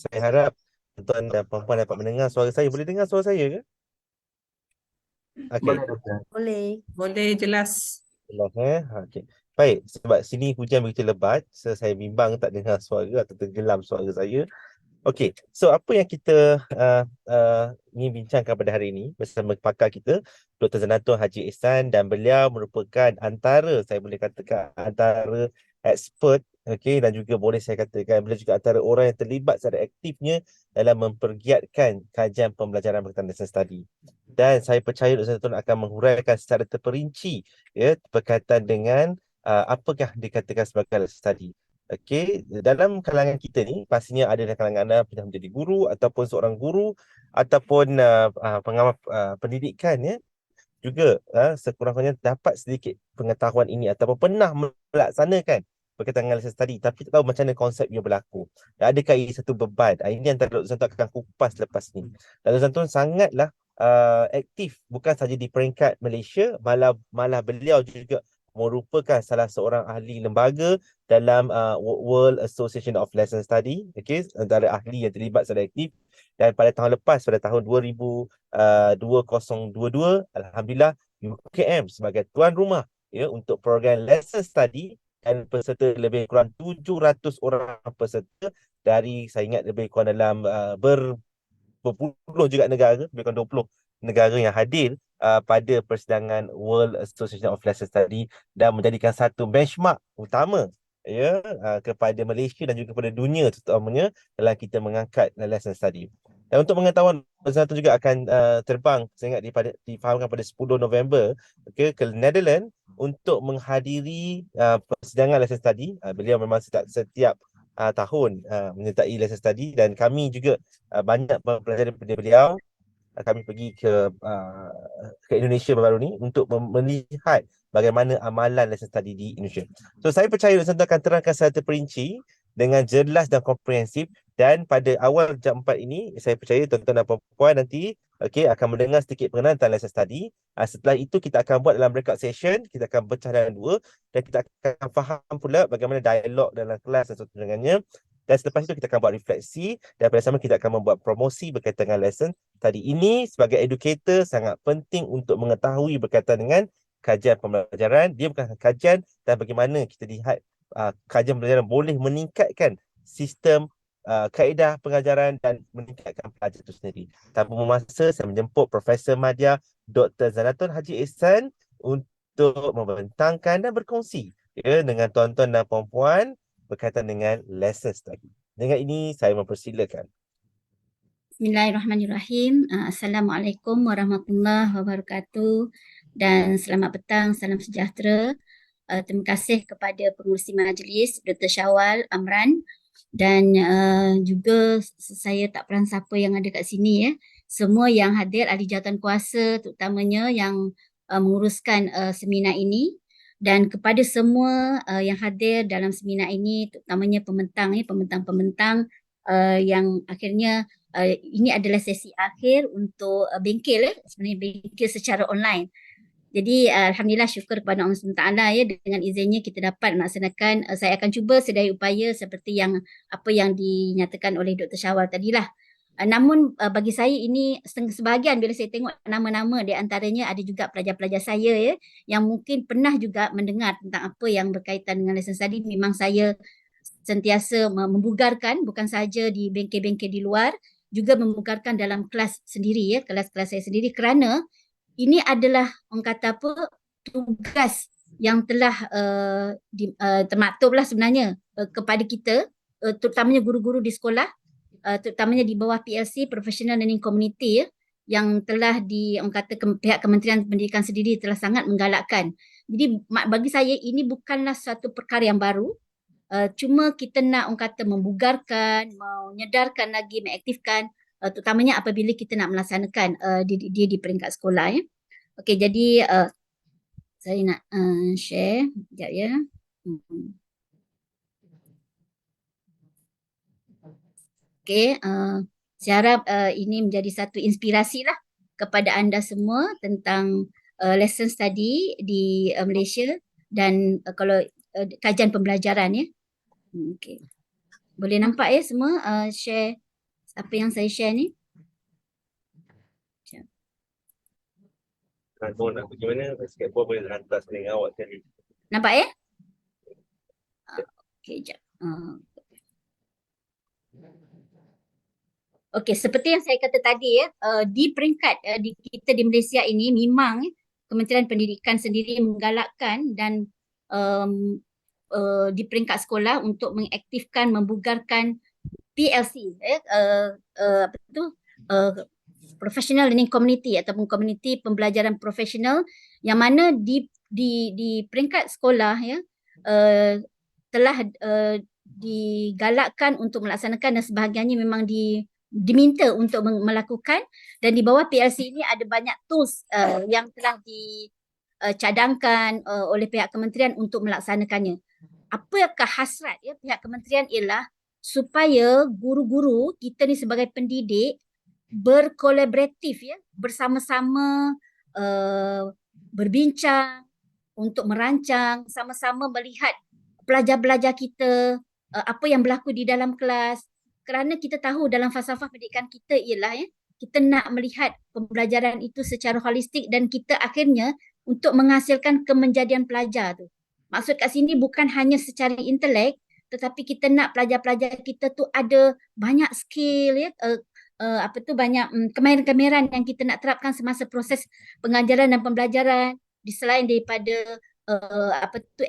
Saya harap tuan dan puan-puan dapat mendengar suara saya. Boleh dengar suara saya ke? Boleh Okey. doktor. Boleh. Boleh jelas. Jelas Okey. Baik, sebab sini hujan begitu lebat, so saya bimbang tak dengar suara atau tenggelam suara saya. Okey, so apa yang kita ingin bincangkan pada hari ini bersama pakar kita, Dr. Zanatul Haji Ihsan, dan beliau merupakan antara, saya boleh katakan antara expert, okey, dan juga boleh saya katakan beliau juga antara orang yang terlibat secara aktifnya dalam mempergiatkan kajian pembelajaran berkaitan dengan study. Dan saya percaya Dr. Zanatul akan menghuraikan secara terperinci ya berkaitan dengan apakah dikatakan sebagai study. Okey, dalam kalangan kita ni pastinya ada dalam kalangan anda pernah menjadi guru ataupun seorang guru ataupun pengamal pendidikan ya, juga sekurang-kurangnya dapat sedikit pengetahuan ini ataupun pernah melaksanakan berkaitan dengan lesson study tapi tak tahu macam mana konsep ia berlaku. Dan adakah ia satu beban? Ini antara Dr. Zantun akan kupas lepas ni. Dr. Zantun sangatlah aktif bukan saja di peringkat Malaysia, malah beliau juga merupakan salah seorang ahli lembaga dalam World Association of Lesson Study, okey, antara ahli yang terlibat secara aktif. Dan pada tahun lepas, pada tahun 2022, Alhamdulillah UKM sebagai tuan rumah ya untuk program lesson study, dan peserta lebih kurang 700 orang peserta dari, saya ingat lebih kurang dalam berpuluh juga negara, lebih kurang 20 negara yang hadir pada persidangan World Association of Lesson Study, dan menjadikan satu benchmark utama ya kepada Malaysia dan juga kepada dunia terutamanya dalam kita mengangkat lesson study. Dan untuk pengetahuan, Zanatul juga akan terbang, saya ingat difahamkan pada 10 November ke Netherlands untuk menghadiri persidangan lesson study. Beliau memang setiap tahun menyertai lesson study, dan kami juga banyak belajar daripada beliau. Kami pergi ke Indonesia baru ni untuk melihat bagaimana amalan lesson study di Indonesia. So saya percaya Dr. Santo akan terangkan secara terperinci dengan jelas dan komprehensif, dan pada awal jam 4 ini saya percaya tuan-tuan dan puan-puan nanti akan mendengar sedikit pengenalan tentang lesson study. Setelah itu kita akan buat dalam breakout session, kita akan pecah dalam dua, dan kita akan faham pula bagaimana dialog dalam kelas dan sebagainya. Dan selepas itu kita akan buat refleksi, dan pada sama kita akan membuat promosi berkaitan dengan lesson tadi ini. Sebagai educator sangat penting untuk mengetahui berkaitan dengan kajian pembelajaran. Dia bukan kajian, dan bagaimana kita lihat kajian pembelajaran boleh meningkatkan sistem kaedah pengajaran dan meningkatkan pelajar itu sendiri. Tanpa memasa, saya menjemput Profesor Madya Dr. Zanatul Haji Ihsan untuk membentangkan dan berkongsi dengan tuan-tuan dan puan-puan berkaitan dengan lesson study. Dengan ini saya mempersilakan. Bismillahirrahmanirrahim. Assalamualaikum warahmatullahi wabarakatuh dan selamat petang, salam sejahtera. Terima kasih kepada pengurusi majlis Dr. Syawal Amran, dan juga saya tak perasan siapa yang ada kat sini ya. Semua yang hadir, ahli jawatan kuasa terutamanya yang menguruskan seminar ini, dan kepada semua yang hadir dalam seminar ini, terutamanya pembentang-pembentang yang akhirnya ini adalah sesi akhir untuk bengkel sebenarnya bengkel secara online. Jadi Alhamdulillah, syukur kepada Allah SWT ya, dengan izinnya kita dapat melaksanakan. Saya akan cuba sedaya upaya seperti apa yang dinyatakan oleh Dr. Syawal tadilah. Namun bagi saya ini sebahagian bila saya tengok nama-nama, di antaranya ada juga pelajar-pelajar saya ya, yang mungkin pernah juga mendengar tentang apa yang berkaitan dengan lesson study. Memang saya sentiasa membugarkan, bukan saja di bengkel-bengkel di luar, juga membugarkan dalam kelas sendiri ya, kelas-kelas saya sendiri, kerana ini adalah orang kata apa, tugas yang telah termaktublah sebenarnya kepada kita, terutamanya guru-guru di sekolah, terutamanya di bawah PLC, Professional Learning Community ya, yang telah orang kata pihak Kementerian Pendidikan sendiri telah sangat menggalakkan. Jadi bagi saya ini bukanlah satu perkara yang baru. Cuma kita nak orang kata membugarkan, menyedarkan lagi, mengaktifkan, terutamanya apabila kita nak melaksanakan dia di peringkat sekolah ya. Okey, jadi saya nak share sekejap ya. Okey, saya harap ini menjadi satu inspirasi lah kepada anda semua tentang lesson study di Malaysia, dan kalau kajian pembelajaran ya. Okey. Boleh nampak ya semua share Apa yang saya share ni? Sekejap. Nak pergi mana? Skateboard boleh hantar dengan awak sekali. Nampak ya? Okey, jap. Okey, seperti yang saya kata tadi ya, di peringkat di kita di Malaysia ini memang Kementerian Pendidikan sendiri menggalakkan dan di peringkat sekolah untuk mengaktifkan, membugarkan PLC, apa tu, Professional Learning Community ataupun komuniti pembelajaran profesional, yang mana di peringkat sekolah ya telah digalakkan untuk melaksanakan dan sebahagiannya memang diminta untuk melakukan, dan di bawah PLC ini ada banyak tools yang telah dicadangkan oleh pihak kementerian untuk melaksanakannya. Apakah hasrat ya pihak kementerian ialah supaya guru-guru kita ni sebagai pendidik berkolaboratif ya, bersama-sama berbincang untuk merancang, sama-sama melihat pelajar-pelajar kita apa yang berlaku di dalam kelas, kerana kita tahu dalam falsafah pendidikan kita ialah ya, kita nak melihat pembelajaran itu secara holistik dan kita akhirnya untuk menghasilkan kemenjadian pelajar tu. Maksud kat sini bukan hanya secara intelek, tetapi kita nak pelajar-pelajar kita tu ada banyak skill ya, banyak kemahiran-kemahiran yang kita nak terapkan semasa proses pengajaran dan pembelajaran, selain daripada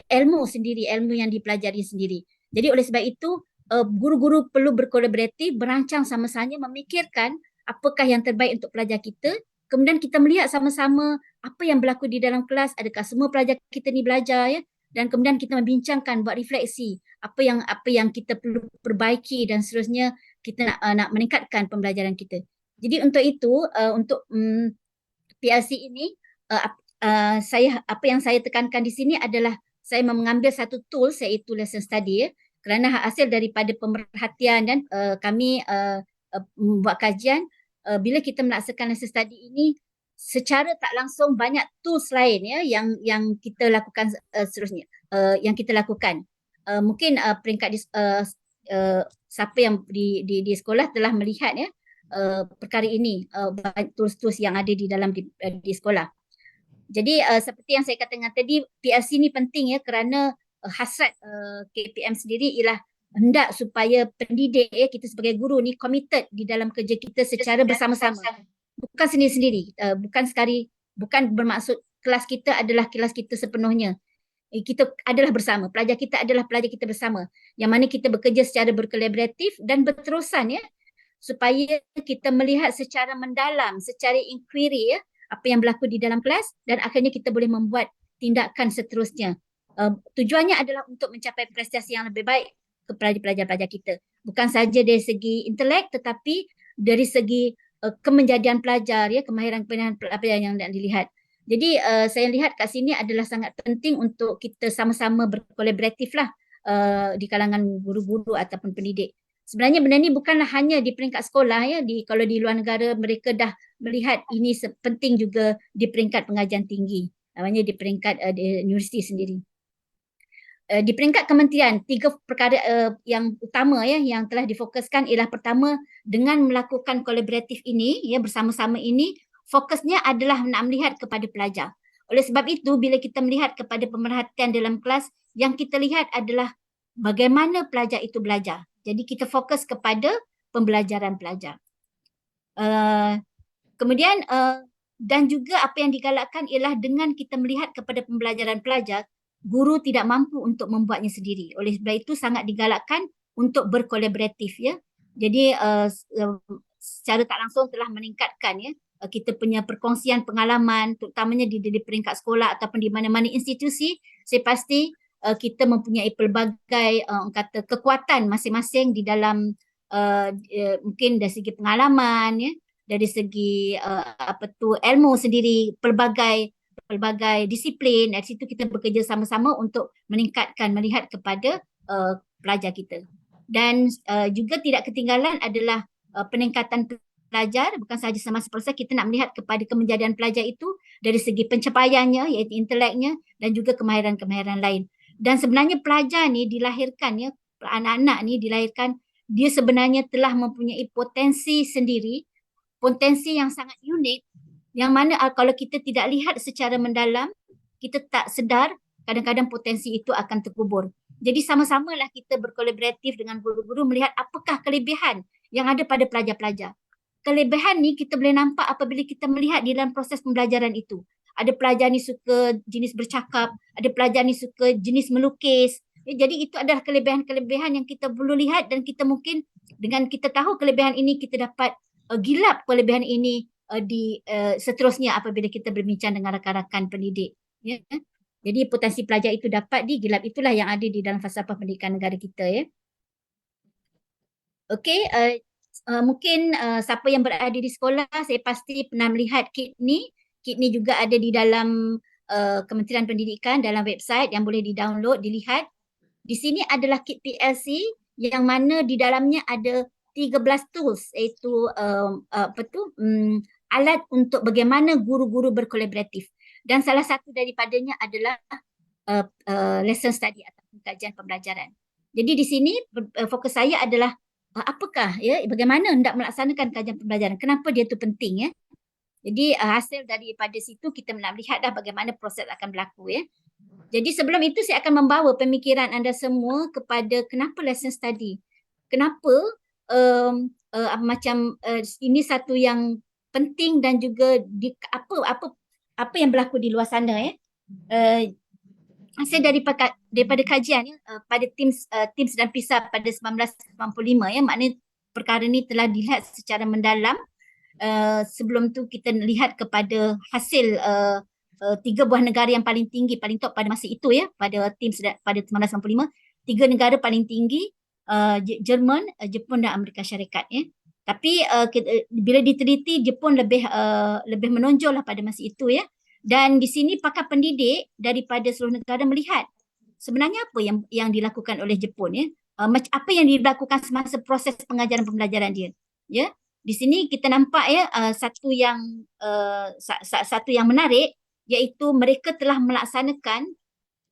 ilmu sendiri, ilmu yang dipelajari sendiri. Jadi oleh sebab itu guru-guru perlu berkolaboratif, berancang sama-sama, memikirkan apakah yang terbaik untuk pelajar kita. Kemudian kita melihat sama-sama apa yang berlaku di dalam kelas, adakah semua pelajar kita ni belajar ya, dan kemudian kita membincangkan, buat refleksi apa yang kita perlu perbaiki dan seterusnya kita nak meningkatkan pembelajaran kita. Jadi untuk itu untuk PLC ini apa yang saya tekankan di sini adalah saya mengambil satu tools iaitu lesson study ya, kerana hasil daripada pemerhatian dan kami membuat kajian, bila kita melaksanakan lesson study ini secara tak langsung banyak tools lain ya yang kita lakukan seterusnya, yang kita lakukan. Mungkin peringkat siapa yang di sekolah telah melihat ya perkara ini, tools-tools yang ada di dalam di sekolah. Jadi seperti yang saya katakan tadi, PLC ni penting ya, kerana hasrat KPM sendiri ialah hendak supaya pendidik ya, kita sebagai guru ni committed di dalam kerja kita secara bersama-sama, bukan sendiri-sendiri, bukan bermaksud kelas kita adalah kelas kita sepenuhnya. Kita adalah bersama, pelajar kita adalah pelajar kita bersama, yang mana kita bekerja secara berkolaboratif dan berterusan ya, supaya kita melihat secara mendalam, secara inquiry ya, apa yang berlaku di dalam kelas, dan akhirnya kita boleh membuat tindakan seterusnya. Tujuannya adalah untuk mencapai prestasi yang lebih baik kepada pelajar-pelajar kita, bukan saja dari segi intelek tetapi dari segi kemenjadian pelajar ya, kemahiran-kemahiran pelajar yang nak dilihat. Jadi saya lihat kat sini adalah sangat penting untuk kita sama-sama berkolaboratif lah di kalangan guru-guru ataupun pendidik. Sebenarnya benda ni bukanlah hanya di peringkat sekolah ya, kalau di luar negara mereka dah melihat ini penting juga di peringkat pengajian tinggi, namanya di peringkat di universiti sendiri. Di peringkat kementerian, 3 perkara yang utama ya yang telah difokuskan ialah, pertama, dengan melakukan kolaboratif ini ya, bersama-sama ini, fokusnya adalah nak melihat kepada pelajar. Oleh sebab itu, bila kita melihat kepada pemerhatian dalam kelas, yang kita lihat adalah bagaimana pelajar itu belajar. Jadi kita fokus kepada pembelajaran pelajar. Kemudian dan juga apa yang digalakkan ialah dengan kita melihat kepada pembelajaran pelajar, guru tidak mampu untuk membuatnya sendiri. Oleh sebab itu sangat digalakkan untuk berkolaboratif ya. Jadi secara tak langsung telah meningkatkan ya kita punya perkongsian pengalaman, terutamanya di peringkat sekolah ataupun di mana-mana institusi. Saya pasti kita mempunyai pelbagai kata kekuatan masing-masing di dalam mungkin dari segi pengalaman ya, dari segi ilmu sendiri, pelbagai disiplin. Dari situ kita bekerja sama-sama untuk meningkatkan, melihat kepada pelajar kita. Dan juga tidak ketinggalan adalah peningkatan pelajar, bukan sahaja semasa proses, kita nak melihat kepada kemenjadian pelajar itu dari segi pencapaiannya iaitu inteleknya dan juga kemahiran-kemahiran lain. Dan sebenarnya pelajar ni dilahirkan ya, anak-anak ni dilahirkan dia sebenarnya telah mempunyai potensi sendiri, potensi yang sangat unik, yang mana kalau kita tidak lihat secara mendalam, kita tak sedar kadang-kadang potensi itu akan terkubur. Jadi sama-samalah kita berkolaboratif dengan guru-guru melihat apakah kelebihan yang ada pada pelajar-pelajar. Kelebihan ni kita boleh nampak apabila kita melihat di dalam proses pembelajaran itu. Ada pelajar ni suka jenis bercakap, ada pelajar ni suka jenis melukis. Jadi itu adalah kelebihan-kelebihan yang kita perlu lihat, dan kita mungkin dengan kita tahu kelebihan ini, kita dapat gilap kelebihan ini di seterusnya apabila kita berbincang dengan rakan-rakan pendidik. Ya. Jadi potensi pelajar itu dapat digilap, itulah yang ada di dalam falsafah pendidikan negara kita, ya. Okey, mungkin siapa yang berada di sekolah, saya pasti pernah melihat kit ni. Kit ni juga ada di dalam Kementerian Pendidikan, dalam website yang boleh di-download, dilihat. Di sini adalah kit PLC yang mana di dalamnya ada 13 tools, iaitu alat untuk bagaimana guru-guru berkolaboratif. Dan salah satu daripadanya adalah lesson study atau kajian pembelajaran. Jadi di sini fokus saya adalah apakah, ya, bagaimana hendak melaksanakan kajian pembelajaran, kenapa dia tu penting, ya. Jadi hasil daripada situ kita nak melihat dah bagaimana proses akan berlaku, ya. Jadi sebelum itu saya akan membawa pemikiran anda semua kepada kenapa lesson study. Kenapa ini satu yang penting, dan juga apa yang berlaku di luar sana, ya. Hasil daripada kajian, ya, pada Teams dan PISA pada 1995, ya, maknanya perkara ni telah dilihat secara mendalam. Sebelum tu kita lihat kepada hasil 3 buah negara yang paling tinggi, paling top pada masa itu, ya, pada Teams pada 1995. 3 negara paling tinggi, Jerman, Jepun dan Amerika Syarikat, ya. Tapi bila diteliti, Jepun lebih menonjol lah pada masa itu, ya. Dan di sini pakar pendidik daripada seluruh negara melihat sebenarnya apa yang dilakukan oleh Jepun, ya. Apa yang dilakukan semasa proses pengajaran pembelajaran dia, ya. Di sini kita nampak, ya, satu yang menarik, iaitu mereka telah melaksanakan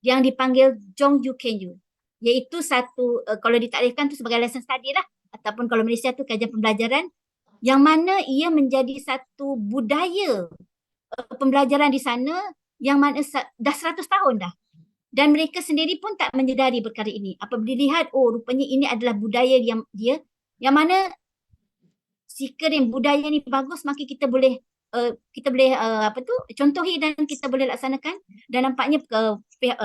yang dipanggil Jongju Kenyu, iaitu satu kalau ditaklifkan tu sebagai lesson study lah, ataupun kalau Malaysia tu kajian pembelajaran, yang mana ia menjadi satu budaya pembelajaran di sana yang mana dah 100 tahun dah. Dan mereka sendiri pun tak menyedari perkara ini. Apabila dilihat, oh, rupanya ini adalah budaya yang mana jika budaya ni bagus, maka kita boleh contohi dan kita boleh laksanakan. Dan nampaknya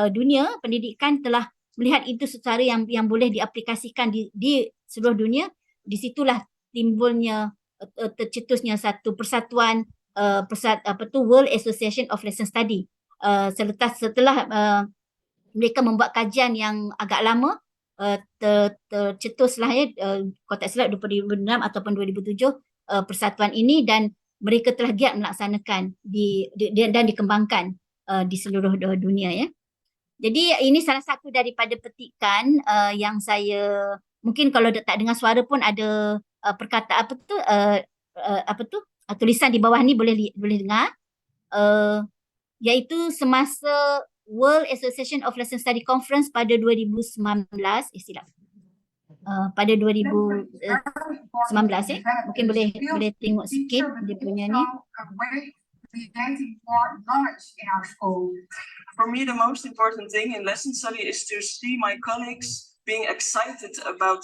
dunia pendidikan telah melihat itu secara yang boleh diaplikasikan di seluruh dunia. Di situlah timbulnya tercetusnya satu persatuan World Association of Lesson Study. Setelah mereka membuat kajian yang agak lama, tercetuslah, ya, kalau tak silap 2006 ataupun 2007 persatuan ini, dan mereka telah giat melaksanakan dan dikembangkan di seluruh dunia, ya. Jadi ini salah satu daripada petikan yang saya, mungkin kalau tak dengar suara pun ada perkataan tulisan di bawah ni boleh dengar, iaitu semasa World Association of Lesson Study Conference pada 2019, pada 2019, ya. Mungkin boleh tengok sikit dia punya ni. Creating more knowledge in our school. For me, the most important thing in lesson study is to see my colleagues being excited about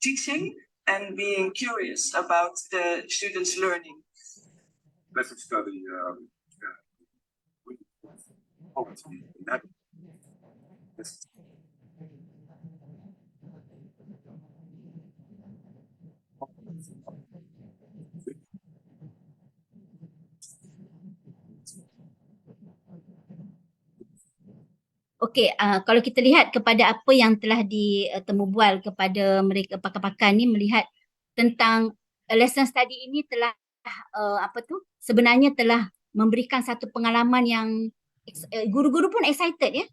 teaching and being curious about the students' learning. Lesson study, poverty, that. Okey, kalau kita lihat kepada apa yang telah ditemubual kepada mereka pakar-pakar ni, melihat tentang lesson study ini telah sebenarnya telah memberikan satu pengalaman yang guru-guru pun excited, ya.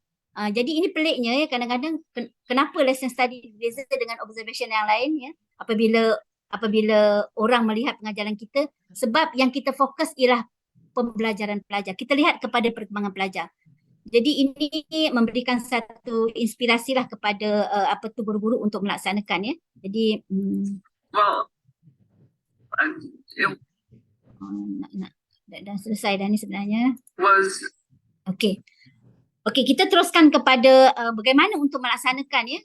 Jadi ini peliknya, ya, kadang-kadang kenapa lesson study berbeza dengan observation yang lain, ya, apabila orang melihat pengajaran kita, sebab yang kita fokus ialah pembelajaran pelajar. Kita lihat kepada perkembangan pelajar. Jadi ini memberikan satu inspirasi lah kepada guru-guru untuk melaksanakan ya. Jadi Well, it dah selesai dah ni sebenarnya. was Okey. Okey, kita teruskan kepada bagaimana untuk melaksanakan ya.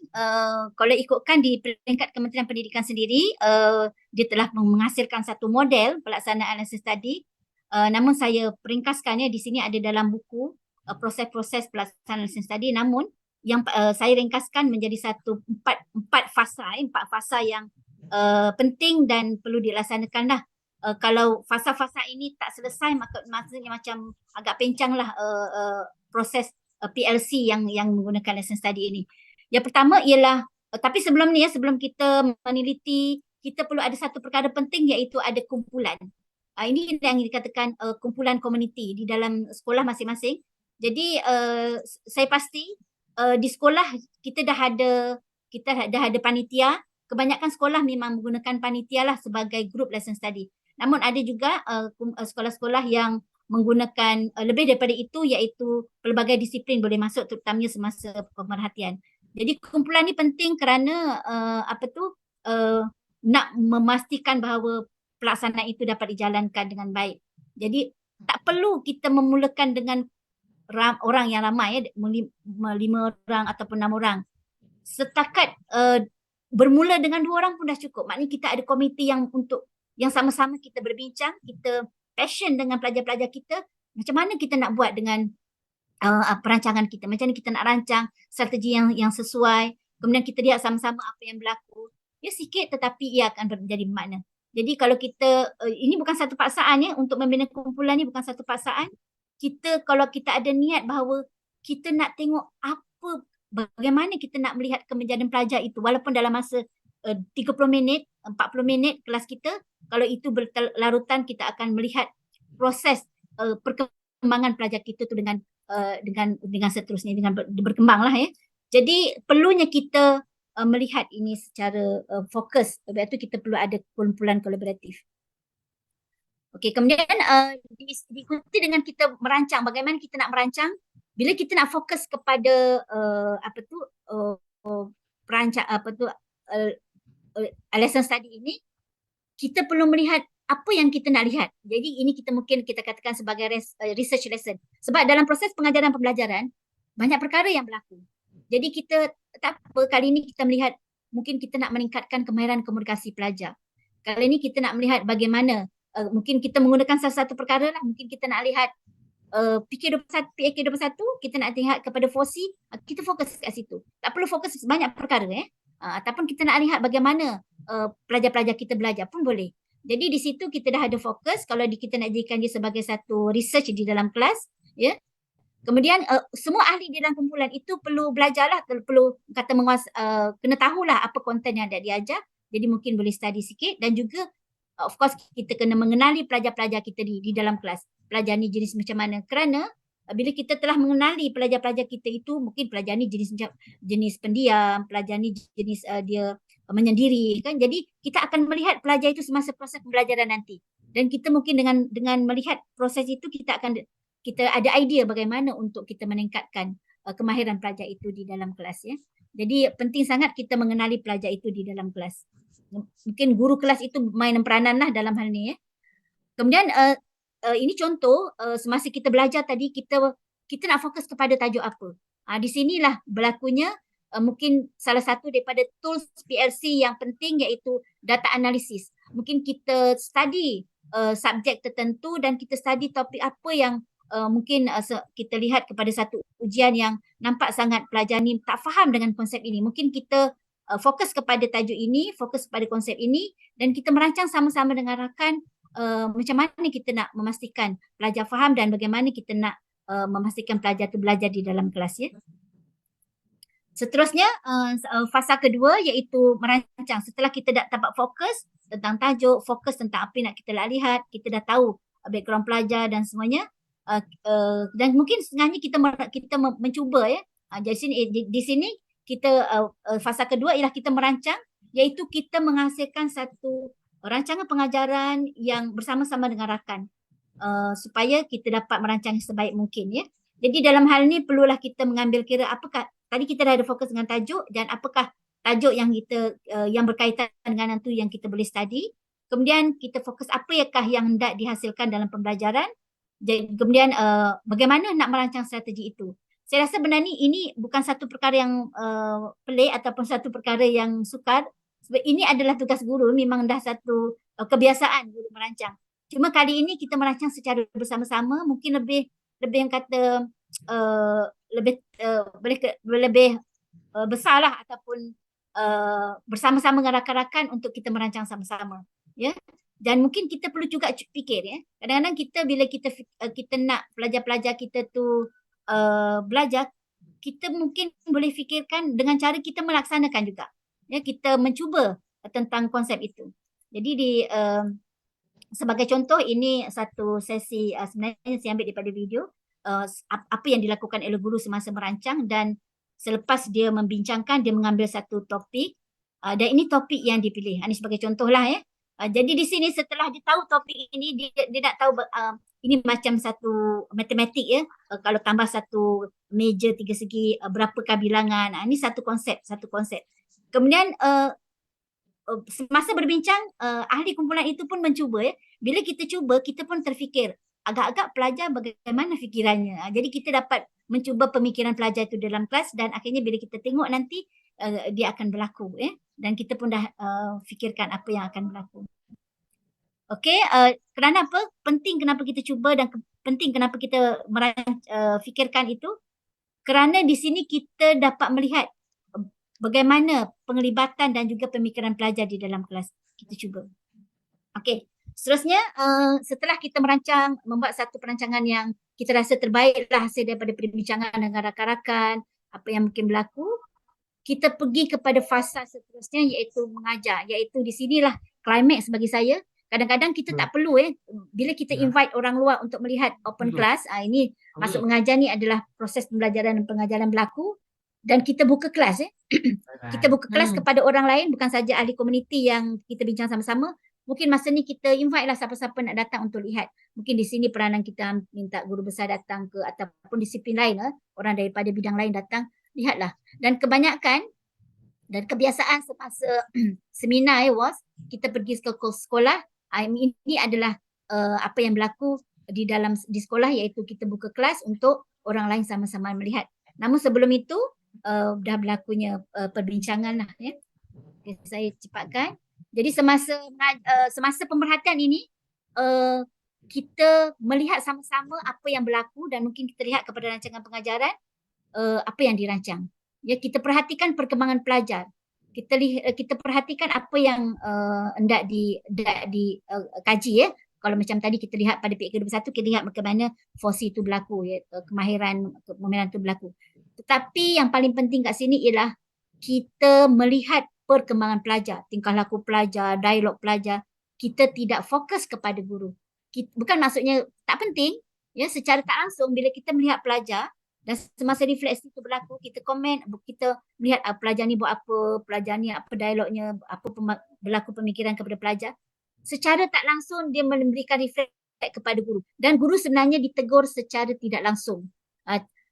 Kalau ikutkan di peringkat Kementerian Pendidikan sendiri, dia telah menghasilkan satu model pelaksanaan lesson study. Namun saya peringkaskan ya, di sini ada dalam buku proses-proses pelaksanaan lesson study, namun yang saya ringkaskan menjadi empat fasa yang penting dan perlu dilaksanakan lah. Kalau fasa-fasa ini tak selesai, maka maksudnya macam agak pencang lah proses PLC yang menggunakan lesson study ini. Yang pertama ialah, tapi sebelum ni ya, sebelum kita meneliti, kita perlu ada satu perkara penting, iaitu ada kumpulan. Ini yang dikatakan kumpulan komuniti di dalam sekolah masing-masing. Jadi saya pasti di sekolah kita dah ada panitia. Kebanyakan sekolah memang menggunakan panitia lah sebagai group lesson study. Namun ada juga sekolah-sekolah yang menggunakan lebih daripada itu, iaitu pelbagai disiplin boleh masuk, terutamanya semasa pemerhatian. Jadi kumpulan ni penting kerana nak memastikan bahawa pelaksanaan itu dapat dijalankan dengan baik. Jadi tak perlu kita memulakan dengan orang yang ramai ya, 5 orang ataupun 6 orang. Setakat bermula dengan 2 orang pun dah cukup. Maknanya kita ada komiti yang sama-sama kita berbincang, kita passion dengan pelajar-pelajar kita, macam mana kita nak buat dengan perancangan kita, macam mana kita nak rancang strategi yang sesuai, kemudian kita lihat sama-sama apa yang berlaku. Ya sikit tetapi ia akan menjadi bermakna. Jadi kalau kita, ini bukan satu paksaan ya, untuk membina kumpulan ni bukan satu paksaan. Kalau kita ada niat bahawa kita nak tengok bagaimana kita nak melihat kemenjadian pelajar itu, walaupun dalam masa 30 minit, 40 minit kelas kita, kalau itu berlarutan, kita akan melihat proses perkembangan pelajar kita tu dengan seterusnya, dengan berkembang lah ya. Jadi perlunya kita melihat ini secara fokus. Sebab itu kita perlu ada kumpulan kolaboratif. Okey, kemudian diikuti dengan kita merancang. Bagaimana kita nak merancang? Bila kita nak fokus kepada perancang lesson study ini, kita perlu melihat apa yang kita nak lihat. Jadi ini mungkin kita katakan sebagai research lesson. Sebab dalam proses pengajaran pembelajaran, banyak perkara yang berlaku. Jadi kita tak apa, kali ini kita melihat mungkin kita nak meningkatkan kemahiran komunikasi pelajar. Kali ini kita nak melihat bagaimana, mungkin kita menggunakan salah satu perkara lah, mungkin kita nak lihat PAK21, kita nak lihat kepada FOSI, kita fokus kat situ. Tak perlu fokus banyak perkara ataupun kita nak lihat bagaimana pelajar-pelajar kita belajar pun boleh. Jadi di situ kita dah ada fokus. Kalau kita nak jadikan dia sebagai satu research di dalam kelas, ya. Kemudian semua ahli di dalam kumpulan itu perlu belajarlah, perlu kena tahulah apa konten yang ada diajar. Jadi mungkin boleh study sikit, dan juga of course kita kena mengenali pelajar-pelajar kita di dalam kelas. Pelajar ni jenis macam mana? Kerana bila kita telah mengenali pelajar-pelajar kita itu, mungkin pelajar ni jenis pendiam, pelajar ni jenis dia menyendiri kan. Jadi kita akan melihat pelajar itu semasa proses pembelajaran nanti. Dan kita mungkin dengan melihat proses itu, kita ada idea bagaimana untuk kita meningkatkan kemahiran pelajar itu di dalam kelas ya. Jadi penting sangat kita mengenali pelajar itu di dalam kelas. Mungkin guru kelas itu main peranan lah dalam hal ni ya. Kemudian ini contoh semasa kita belajar tadi, kita nak fokus kepada tajuk apa. Di sinilah berlakunya mungkin salah satu daripada tools PLC yang penting, iaitu data analisis. Mungkin kita study subjek tertentu dan kita study topik apa yang mungkin kita lihat kepada satu ujian yang nampak sangat pelajar ni tak faham dengan konsep ini. Mungkin kita fokus kepada tajuk ini, fokus kepada konsep ini, dan kita merancang sama-sama dengan rakan macam mana kita nak memastikan pelajar faham dan bagaimana kita nak memastikan pelajar itu belajar di dalam kelas ya. Seterusnya fasa kedua, iaitu merancang. Setelah kita dah dapat fokus tentang tajuk, fokus tentang apa yang nak kita lihat, kita dah tahu background pelajar dan semuanya, dan mungkin sebenarnya kita mencuba ya. Jadi di sini kita fasa kedua ialah kita merancang, iaitu kita menghasilkan satu rancangan pengajaran yang bersama-sama dengan rakan supaya kita dapat merancang sebaik mungkin ya. Jadi dalam hal ni perlulah kita mengambil kira apakah tadi kita dah ada fokus dengan tajuk dan apakah tajuk yang kita yang berkaitan dengan itu yang kita boleh study. Kemudian kita fokus apakah yang hendak dihasilkan dalam pembelajaran. Kemudian bagaimana nak merancang strategi itu. Saya rasa benda ni ini bukan satu perkara yang pelik ataupun satu perkara yang sukar. Sebab ini adalah tugas guru, memang dah satu kebiasaan guru merancang. Cuma kali ini kita merancang secara bersama-sama, mungkin lebih yang kata lebih besarlah ataupun bersama-sama dengan rakan-rakan untuk kita merancang sama-sama, ya. Dan mungkin kita perlu juga fikir, ya. Kadang-kadang kita bila kita nak pelajar-pelajar kita tu belajar, kita mungkin boleh fikirkan dengan cara kita melaksanakan juga, ya. Kita mencuba tentang konsep itu. Jadi sebagai contoh, ini satu sesi sebenarnya saya ambil daripada video apa yang dilakukan oleh guru semasa merancang, dan selepas dia membincangkan, dia mengambil satu topik dan ini topik yang dipilih. Ini sebagai contoh lah, ya. Jadi di sini setelah dia tahu topik ini, dia nak tahu ini macam satu matematik, ya. Kalau tambah satu meja 3 segi berapakah bilangan. Ini satu konsep. Kemudian semasa berbincang, ahli kumpulan itu pun mencuba, ya. Bila kita cuba, kita pun terfikir agak-agak pelajar bagaimana fikirannya. Jadi kita dapat mencuba pemikiran pelajar itu dalam kelas, dan akhirnya bila kita tengok nanti dia akan berlaku, ya. Dan kita pun dah fikirkan apa yang akan berlaku. Okey, kerana apa? Penting kenapa kita cuba dan penting kenapa kita fikirkan itu? Kerana di sini kita dapat melihat bagaimana penglibatan dan juga pemikiran pelajar di dalam kelas. Kita cuba. Okey, seterusnya setelah kita merancang, membuat satu perancangan yang kita rasa terbaiklah hasil daripada perbincangan dengan rakan-rakan, apa yang mungkin berlaku, kita pergi kepada fasa seterusnya, iaitu mengajar. Iaitu di sinilah klimaks bagi saya. Kadang-kadang kita tak perlu, bila kita invite orang luar untuk melihat open class, ini masuk mengajar ni adalah proses pembelajaran dan pengajaran berlaku, dan kita buka kelas, kita buka kelas kepada orang lain, bukan saja ahli komuniti yang kita bincang sama-sama. Mungkin masa ni kita invite lah siapa-siapa nak datang untuk lihat. Mungkin di sini peranan kita minta guru besar datang ke, ataupun disiplin lain, orang daripada bidang lain datang, lihatlah. Dan kebanyakan dan kebiasaan semasa seminar was, kita pergi ke sekolah, ini adalah apa yang berlaku di sekolah, iaitu kita buka kelas untuk orang lain sama-sama melihat. Namun sebelum itu dah berlakunya perbincangan lah, ya. Okay, saya cepatkan. Jadi semasa pemerhatian ini kita melihat sama-sama apa yang berlaku, dan mungkin kita lihat kepada rancangan pengajaran apa yang dirancang. Ya, kita perhatikan perkembangan pelajar. Kita perhatikan apa yang hendak dikaji, ya. Kalau macam tadi kita lihat pada PK 21, kita lihat bagaimana fosi itu berlaku, ya, kemahiran itu berlaku. Tetapi yang paling penting kat sini ialah kita melihat perkembangan pelajar, tingkah laku pelajar, dialog pelajar. Kita tidak fokus kepada guru. Bukan maksudnya tak penting, ya, secara tak langsung bila kita melihat pelajar dan semasa refleksi itu berlaku, kita komen, kita melihat pelajar ni buat apa, pelajar ni apa dialognya, apa berlaku pemikiran kepada pelajar. Secara tak langsung dia memberikan refleks kepada guru, dan guru sebenarnya ditegur secara tidak langsung.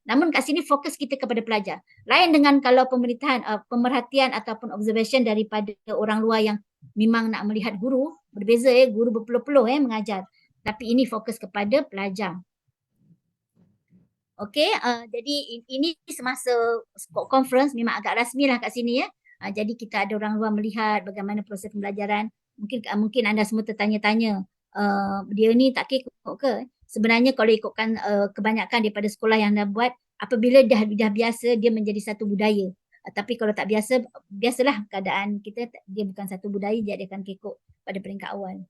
Namun kat sini fokus kita kepada pelajar. Lain dengan kalau pemerhatian ataupun observation daripada orang luar yang memang nak melihat guru, berbeza, ya, guru berpeluh-peluh mengajar. Tapi ini fokus kepada pelajar. Okey, jadi ini semasa conference memang agak rasmi lah kat sini, ya. Jadi kita ada orang luar melihat bagaimana proses pembelajaran. Mungkin anda semua tertanya-tanya, dia ni tak kekok ke? Sebenarnya kalau ikutkan kebanyakan daripada sekolah yang dah buat, apabila dah biasa, dia menjadi satu budaya. Tapi kalau tak biasa, biasalah keadaan kita, dia bukan satu budaya, dia akan kekok pada peringkat awal.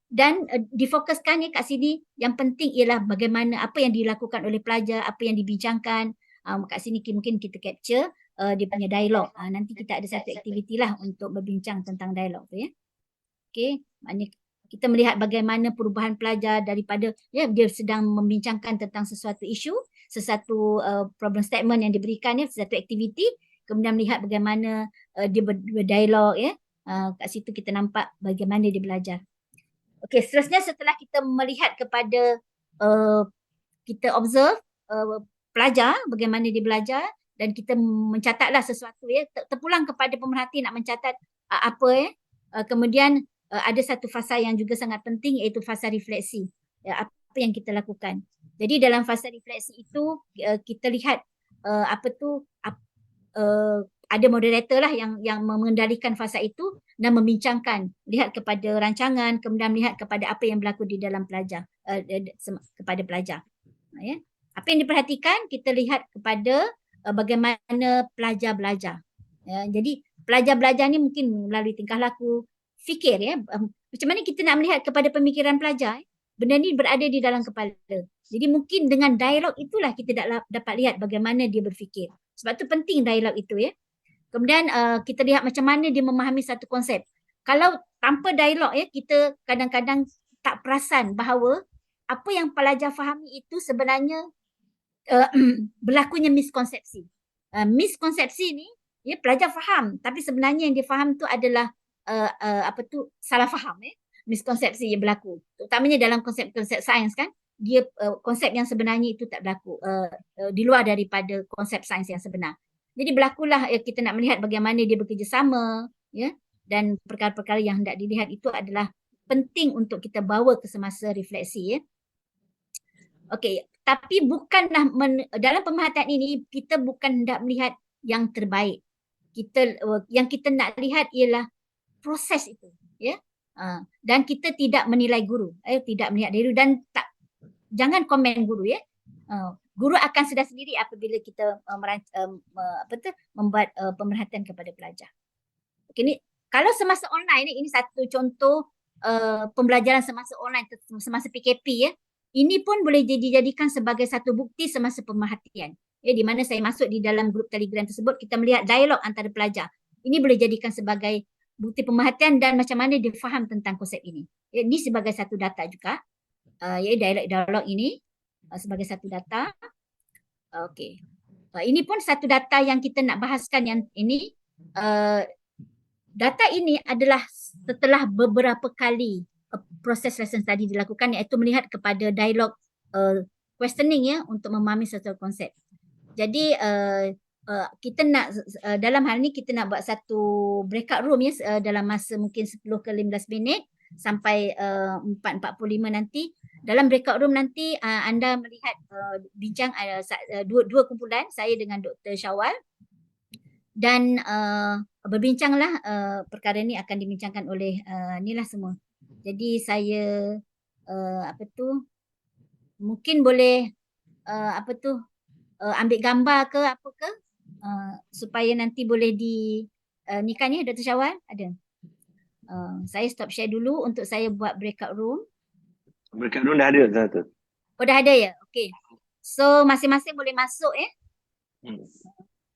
Dan difokuskan, ya, kat sini yang penting ialah bagaimana apa yang dilakukan oleh pelajar, apa yang dibincangkan. Kat sini mungkin kita capture dia punya dialog. Nanti kita ada satu aktiviti lah untuk berbincang tentang dialog tu, ya. Okey, maknanya kita melihat bagaimana perubahan pelajar daripada, ya, dia sedang membincangkan tentang sesuatu isu, sesuatu problem statement yang diberikan, ya, sesuatu aktiviti, kemudian melihat bagaimana dia berdialog, ya. Kat situ kita nampak bagaimana dia belajar. Okey, seterusnya setelah kita melihat kepada kita observe pelajar, bagaimana dia belajar, dan kita mencatatlah sesuatu ya, terpulang kepada pemerhati nak mencatat apa ya. Kemudian ada satu fasa yang juga sangat penting, iaitu fasa refleksi. Apa yang kita lakukan. Jadi dalam fasa refleksi itu kita lihat ada moderator lah yang mengendalikan fasa itu dan membincangkan, lihat kepada rancangan, kemudian melihat kepada apa yang berlaku di dalam pelajar, kepada pelajar. Ya. Apa yang diperhatikan, kita lihat kepada bagaimana pelajar belajar. Ya, jadi pelajar belajar ni mungkin melalui tingkah laku, fikir ya. Macam mana kita nak melihat kepada pemikiran pelajar? Benda ni berada di dalam kepala. Jadi mungkin dengan dialog itulah kita dapat lihat bagaimana dia berfikir. Sebab tu penting dialog itu ya. Kemudian kita lihat macam mana dia memahami satu konsep. Kalau tanpa dialog ya, kita kadang-kadang tak perasan bahawa apa yang pelajar fahami itu sebenarnya berlakunya miskonsepsi. Miskonsepsi ni ya, pelajar faham, tapi sebenarnya yang dia faham tu adalah salah faham ya. Miskonsepsi yang berlaku. Terutamanya dalam konsep-konsep sains kan, dia konsep yang sebenarnya itu tak berlaku, di luar daripada konsep sains yang sebenar. Jadi berlakulah kita nak melihat bagaimana dia bekerjasama ya, dan perkara-perkara yang hendak dilihat itu adalah penting untuk kita bawa ke semasa refleksi ya. Okey, tapi bukanlah dalam pemerhatian ini kita bukan hendak melihat yang terbaik. Yang kita nak lihat ialah proses itu ya. Dan kita tidak menilai guru, tidak melihat guru dan jangan komen guru ya. Guru akan sedar sendiri apabila kita membuat pemerhatian kepada pelajar. Okey, ni kalau semasa online ni, ini satu contoh pembelajaran semasa online, semasa PKP ya. Ini pun boleh dijadikan sebagai satu bukti semasa pemerhatian. Ya, di mana saya masuk di dalam grup Telegram tersebut, kita melihat dialog antara pelajar. Ini boleh jadikan sebagai bukti pemerhatian dan macam mana dia faham tentang konsep ini. Ya, ini sebagai satu data juga. Ya, dialog ini sebagai satu data. Okey. Ini pun satu data yang kita nak bahaskan yang ini. Data ini adalah setelah beberapa kali proses lesson study dilakukan, iaitu melihat kepada dialog questioning ya, untuk memahami satu konsep. Jadi kita nak dalam hal ni kita nak buat satu breakout room ya, dalam masa mungkin 10 ke 15 minit sampai 4.45 nanti. Dalam breakout room nanti anda melihat bincang dua kumpulan, saya dengan Dr. Syawal, dan berbincanglah perkara ni akan dibincangkan oleh inilah semua. Jadi saya mungkin boleh ambil gambar ke apa ke supaya nanti boleh ni kan ya, Dr. Syawal ada. Saya stop share dulu untuk saya buat breakout room. Breakout room dah ada tu. Oh dah ada ya? Okey. So masing-masing boleh masuk ya.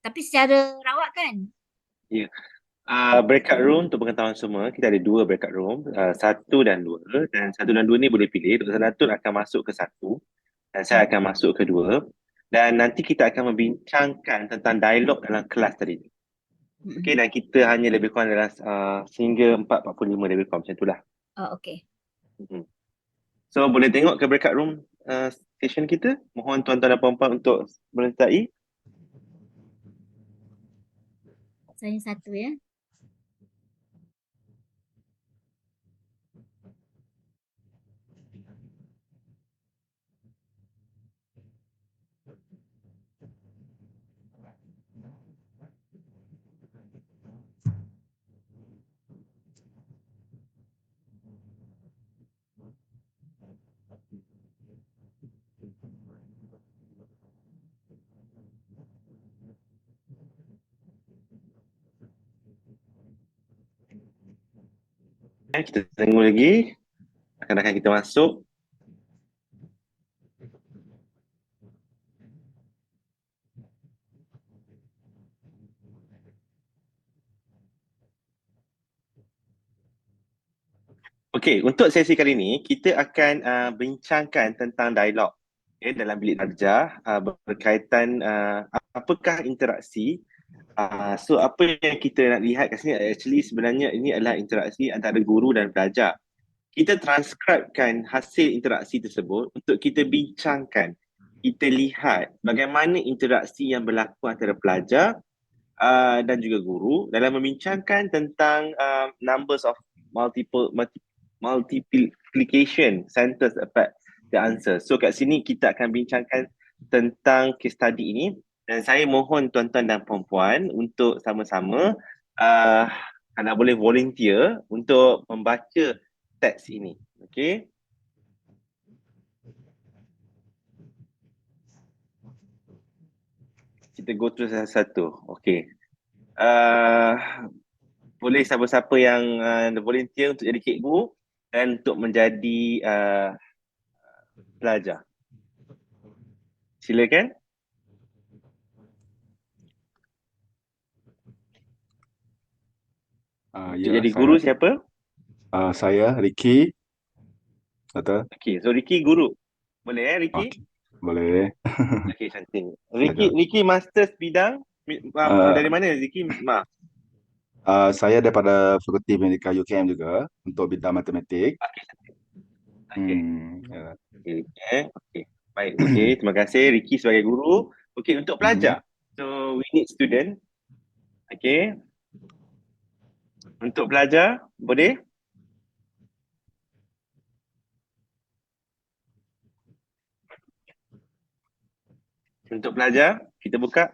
Tapi secara rawak kan? Ya. Breakout room untuk pengetahuan semua, kita ada 2 breakout room, 1 dan 2, dan 1 dan 2 ni boleh pilih. Dr. Sadatun akan masuk ke 1 dan saya akan masuk ke 2, dan nanti kita akan membincangkan tentang dialog dalam kelas tadi. Okey, dan kita hanya lebih kurang dalam sehingga 4.45 lebih kurang macam itulah. Oh okey. So boleh tengok ke breakout room session kita. Mohon tuan-tuan dan puan-puan untuk menyertai. Saya satu ya. Kita tunggu lagi. Rakan-rakan kita masuk. Okey, untuk sesi kali ini kita akan bincangkan tentang dialog dalam bilik darjah berkaitan apakah interaksi. So apa yang kita nak lihat kat sini actually sebenarnya ini adalah interaksi antara guru dan pelajar. Kita transcribekan hasil interaksi tersebut untuk kita bincangkan kita lihat bagaimana interaksi yang berlaku antara pelajar dan juga guru dalam membincangkan tentang numbers of multiplication centers affect the answer. So kat sini kita akan bincangkan tentang case study ini, dan saya mohon tuan-tuan dan puan-puan untuk sama-sama kalau boleh volunteer untuk membaca teks ini. Okay? Kita go through satu-satu. Okay. Boleh siapa-siapa yang volunteer untuk jadi cikgu dan untuk menjadi pelajar. Silakan. Untuk jadi guru siapa? Saya Ricky. Betul? Okay, so Ricky guru. Boleh Ricky? Okay. Boleh. Okay, cantik. Ricky masters bidang dari mana Ricky? Saya daripada Fakulti Medika UKM juga untuk bidang matematik. Okay. Ya. Okay. Baik, okay. Terima kasih Ricky sebagai guru. Okay, untuk pelajar. So, we need student. Okay. Untuk pelajar, boleh? Untuk pelajar, kita buka.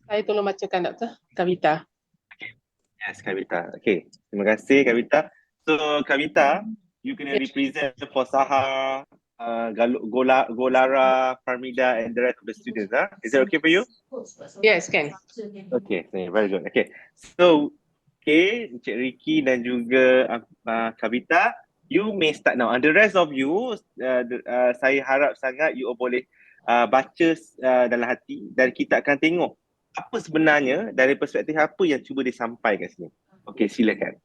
Saya tolong bacakan Doktor. Kavita. Yes, Kavita. Okay. Terima kasih Kavita. So, Kavita, you can represent for Saha, Golara, Farmida, and the rest of the students. Is that okay for you? Yes, can. Okay, very good. Okay. So, okay, Encik Ricky dan juga Kavita, you may start now. And the rest of you, saya harap sangat you boleh baca dalam hati dan kita akan tengok apa sebenarnya dari perspektif apa yang cuba disampaikan sini. Okay, silakan.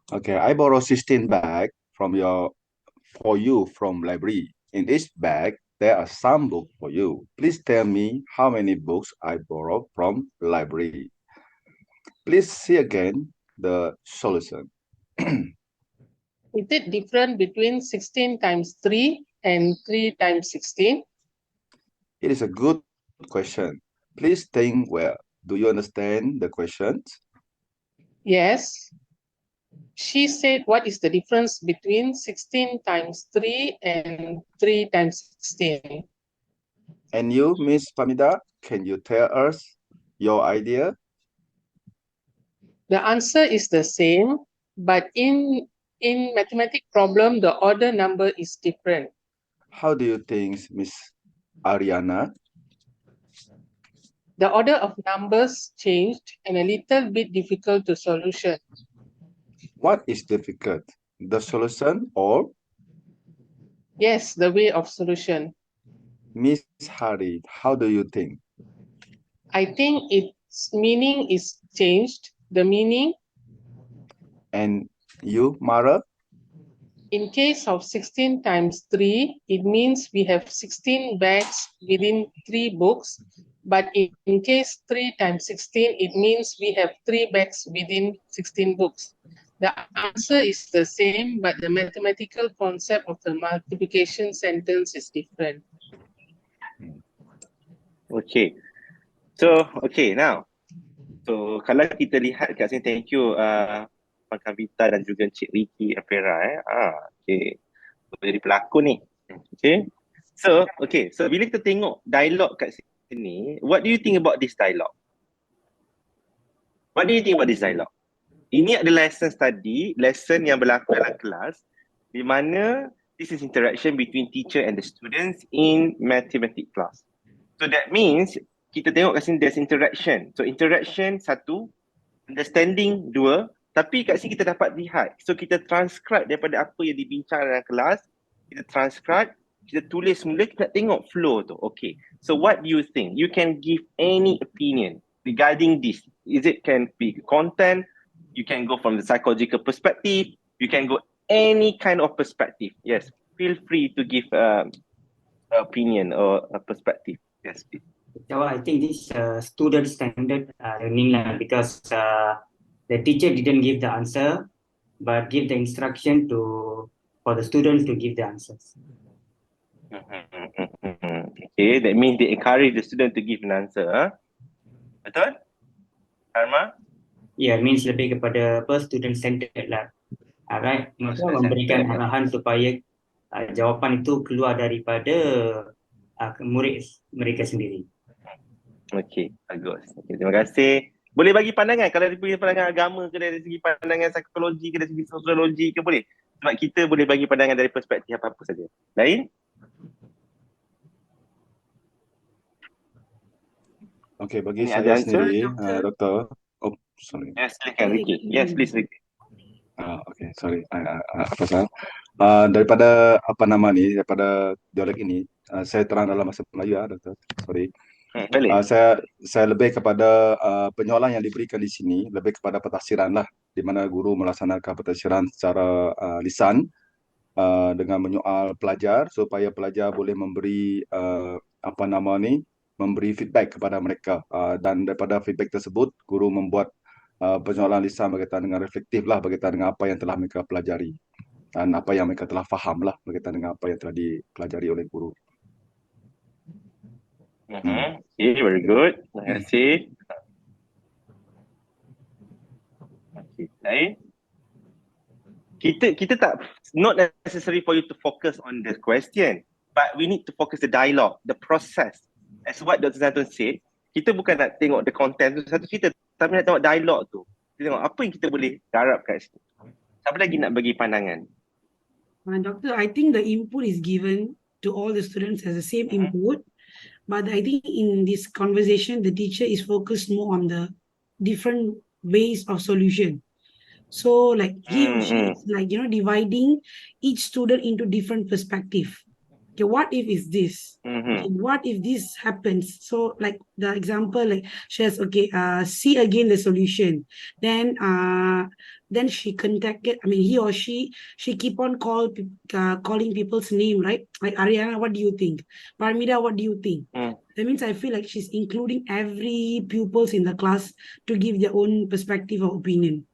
Okay, I borrow 16 bag for you from library. In each bag, there are some books for you. Please tell me how many books I borrowed from library. Please see again the solution. Is it different between 16 times 3 and 3 times 16? It is a good question. Please think well. Do you understand the questions? Yes. She said, what is the difference between 16 times 3 and 3 times 16? And you, Miss Famida, can you tell us your idea? The answer is the same, but in mathematics problem, the order number is different. How do you think, Miss Ariana? The order of numbers changed and a little bit difficult to solution. What is difficult? The solution or? Yes, the way of solution. Miss Hari, how do you think? I think its meaning is changed. The meaning. And you, Mara? In case of 16 times 3, it means we have 16 bags within 3 books. But in case 3 times 16, it means we have 3 bags within 16 books. The answer is the same, but the mathematical concept of the multiplication sentence is different. Okay. So, okay, now. So, kalau kita lihat kat sini, thank you Puan Kavita dan juga Encik Ricky Afera. Okay. Jadi pelakon ni. Okay. So, bila kita tengok dialog kat sini, what do you think about this dialogue? What do you think about this dialogue? Ini adalah lesson yang berlaku dalam kelas, di mana this is interaction between teacher and the students in mathematics class. So that means kita tengok kat sini there's interaction. So interaction 1, understanding 2, tapi kat sini kita dapat lihat. So kita transcribe daripada apa yang dibincang dalam kelas, kita transcribe, kita tulis semula, kita nak tengok flow tu. Okay. So what do you think? You can give any opinion regarding this. Is it can be content? You can go from the psychological perspective. You can go any kind of perspective. Yes, feel free to give opinion or a perspective. Yes, please. So I think this student standard learning because the teacher didn't give the answer. but give the instruction for the students to give the answers. Okay, that means they encourage the student to give an answer. Betul? Karma? Yeah, means lebih kepada student centered lah. Alright, maksudnya student memberikan centered. arahan supaya jawapan itu keluar daripada murid mereka sendiri. Okey, bagus. Okay, terima kasih. Boleh bagi pandangan kalau dari segi pandangan agama ke, dari segi pandangan psikologi ke, dari segi sosiologi ke, boleh. Sebab kita boleh bagi pandangan dari perspektif apa-apa saja. Lain? Okay, bagi Ini ada saya answer? sendiri, Doktor. Oh, sorry. Yes, silakan Ricky. Yes, please Ricky. Okay, sorry. Apa salah? Daripada daripada dialog ini, saya terang dalam bahasa Melayu, Doktor. Sorry. Boleh. Saya lebih kepada penyoalan yang diberikan di sini, lebih kepada pentafsiran lah, di mana guru melaksanakan pentafsiran secara lisan dengan menyoal pelajar supaya pelajar boleh memberi memberi feedback kepada mereka, dan daripada feedback tersebut guru membuat penyoalan lisan berkaitan dengan reflektif lah, berkaitan dengan apa yang telah mereka pelajari dan apa yang mereka telah faham lah berkaitan dengan apa yang telah dipelajari oleh guru. Okay, very good. Terima kasih. Okay, lain? Kita tak, not necessary for you to focus on the question, but we need to focus the dialogue, the process. As what Dr. Zantun said, kita bukan nak tengok the content tu satu cerita, tapi nak tengok dialog tu. Kita tengok apa yang kita boleh garap kat situ. Siapa lagi nak bagi pandangan? Doctor, I think the input is given to all the students as the same input, but I think in this conversation, the teacher is focused more on the different ways of solution. So like he or she is like, dividing each student into different perspective. Okay, what if is this? Okay, what if this happens? So like the example, like she has, see again the solution. Then she contacted, he or she keep on calling people's name, right? Like Ariana, what do you think? Parmida, what do you think? That means I feel like she's including every pupils in the class to give their own perspective or opinion.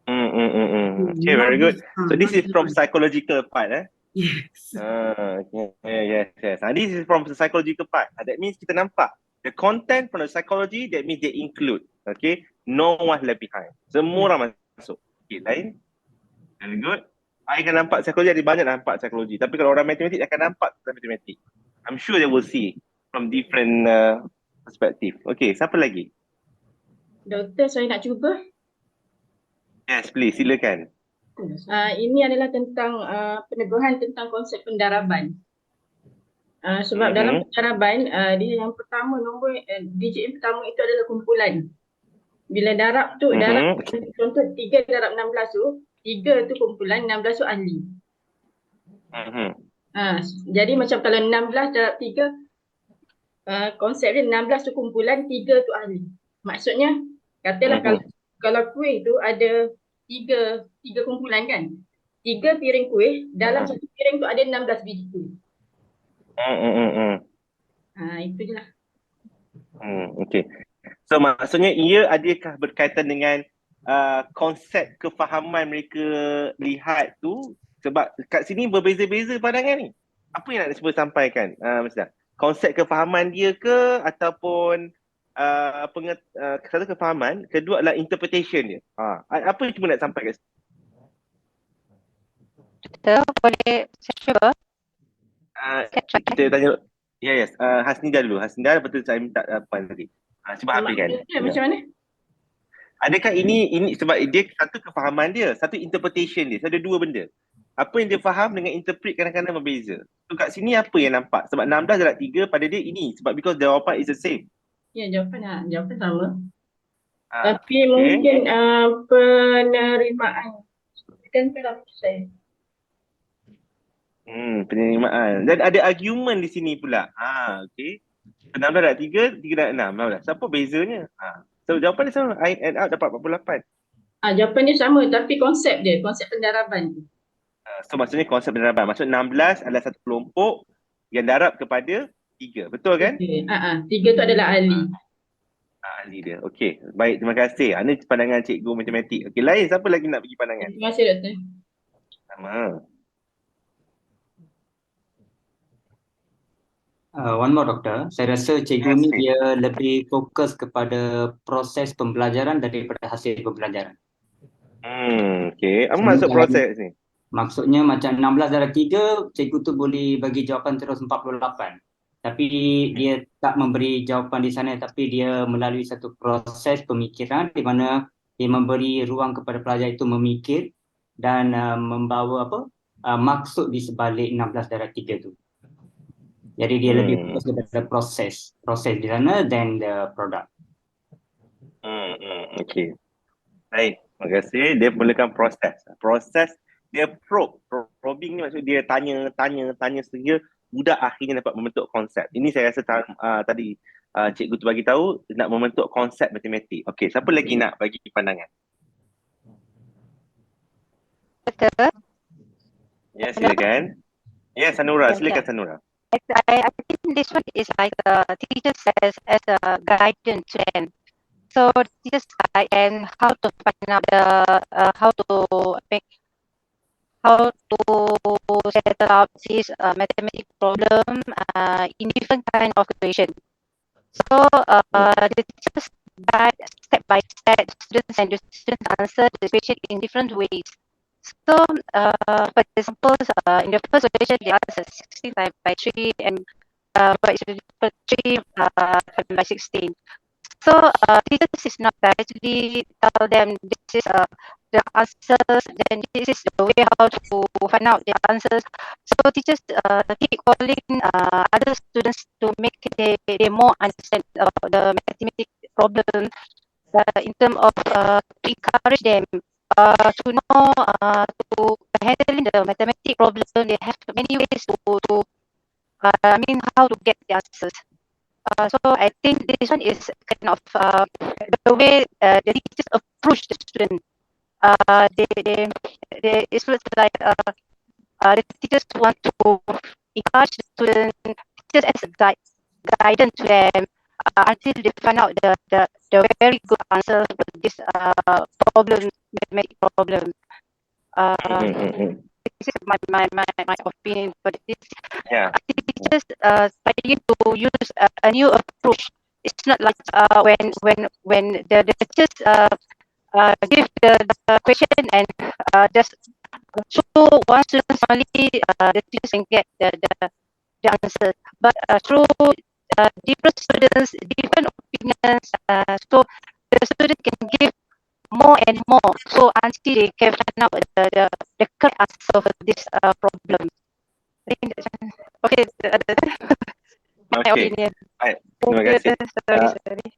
Okay, very good. So this is from psychological part, Yes. Yes. This is from the psychological part. That means kita nampak the content from the psychology, that means they include. Okay, no one left behind. Semua orang masuk. Okay, lain. Very good. I akan nampak psikologi, ada banyak nampak psikologi. Tapi kalau orang matematik akan nampak matematik. I'm sure they will see from different perspective. Okay, siapa lagi? Doktor, saya nak cuba. Yes, please, silakan. Ini adalah tentang peneguhan tentang konsep pendaraban. Sebab dalam pendaraban, dia yang pertama, digit yang pertama itu adalah kumpulan. Bila darab tu, contoh 3 darab 16 tu, 3 tu kumpulan, 16 tu ahli. Jadi macam kalau 16 darab 3, konsep dia 16 tu kumpulan, 3 tu ahli. Maksudnya, katalah kalau kuih tu ada tiga kumpulan kan. 3 piring kuih, dalam satu piring tu ada 16 biji kuih. Itu je lah. Okay. So maksudnya ia adakah berkaitan dengan konsep kefahaman mereka lihat tu? Sebab kat sini berbeza-beza pandangan ni. Apa yang nak cuba sampaikan? Maksudnya konsep kefahaman dia ke, ataupun satu kefahaman, kedua adalah interpretation dia. Apa yang cuma nak sampaikan? Kita boleh saya cuba? Kita tanya, yes. Hasnida dulu. Hasnida, betul saya minta apa tadi. Cuba habiskan. Macam mana? Adakah ini sebab dia satu kefahaman dia, satu interpretation dia, ada dua benda. Apa yang dia faham dengan interpret kadang-kadang berbeza. So kat sini apa yang nampak? Sebab 16 darab 3 pada dia ini, sebab because jawapan is the same. Ya, jawapan sama. Tapi mungkin penerimaan kan dalam saya. Penerimaan. Dan ada argument di sini pula. Okey. 16 darab 3, 3 darab 6. Siapa bezanya? So jawapan dia sama. I and out dapat 48. Jawapan dia sama, tapi konsep dia, konsep pendaraban. So maksudnya konsep pendaraban. Maksud 16 adalah satu kelompok yang darab kepada 3. Betul kan? 3 tu adalah ahli. Ahli dia. Okey. Baik, terima kasih. Ini pandangan cikgu matematik. Okey, lain siapa lagi nak bagi pandangan? Terima kasih Doktor. Sama. One more doktor, saya rasa cikgu ni dia lebih fokus kepada proses pembelajaran daripada hasil pembelajaran. Okey. Apa So, maksud dalam- proses ni? Maksudnya macam 16 darab 3, cikgu tu boleh bagi jawapan terus 48. Tapi dia tak memberi jawapan di sana, tapi dia melalui satu proses pemikiran di mana dia memberi ruang kepada pelajar itu memikir dan membawa maksud di sebalik 16 darab 3 tu. Jadi dia lebih fokus kepada proses di sana than the product. Okey. Baik, terima kasih. Dia mulakan proses. Proses dia probing ni maksud dia tanya sehingga budak akhirnya dapat membentuk konsep. Ini saya rasa tadi cikgu tu bagi tahu nak membentuk konsep matematik. Okey, siapa lagi nak bagi pandangan? Betul. Ya, silakan. Ya, Sanura, silakan Sanura. I think this one is like teachers as a guidance to them. So teachers guide and how to find out how to settle out this mathematical problem in different kind of situation. So the teachers guide step by step students and the students answer the question in different ways. So, for example, in the first question, they answer 16 by 3 and for example, 3 by 16. So, teachers is not directly tell them this is the answers, then this is the way how to find out the answers. So, teachers keep calling other students to make they more understand the mathematical problem in terms of to encourage them. To know to handling the mathematical problem, they have many ways to how to get the answers. So I think this one is kind of the way the teachers approach the student. It's like the teachers want to encourage the student, teachers as a guidance to them until they find out the very good answer for this problem, mathematical problem. This is my opinion, but this teachers trying to use a new approach. It's not like when the teachers give the question and just show one student only, the teachers can get the answer. But through different students, different opinions, so the student can give more and more, so until they can find out the correct answer for this problem. I think that's okay. My opinion. Baik, terima kasih. Sorry.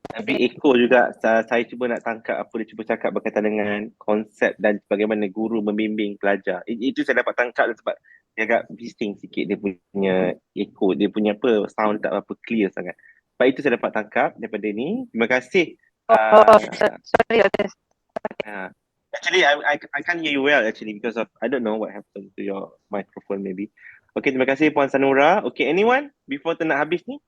Tapi Eko juga saya cuba nak tangkap apa dia cuba cakap berkaitan dengan konsep dan bagaimana guru membimbing pelajar. Itu saya dapat tangkap sebab dia agak bising sikit dia punya Eko, dia punya sound tak apa clear sangat. Sebab itu saya dapat tangkap daripada ni. Terima kasih. Sorry. Actually, I can't hear you well actually because of I don't know what happened to your microphone maybe. Okay, terima kasih Puan Sanura. Okay, anyone before nak habis ni?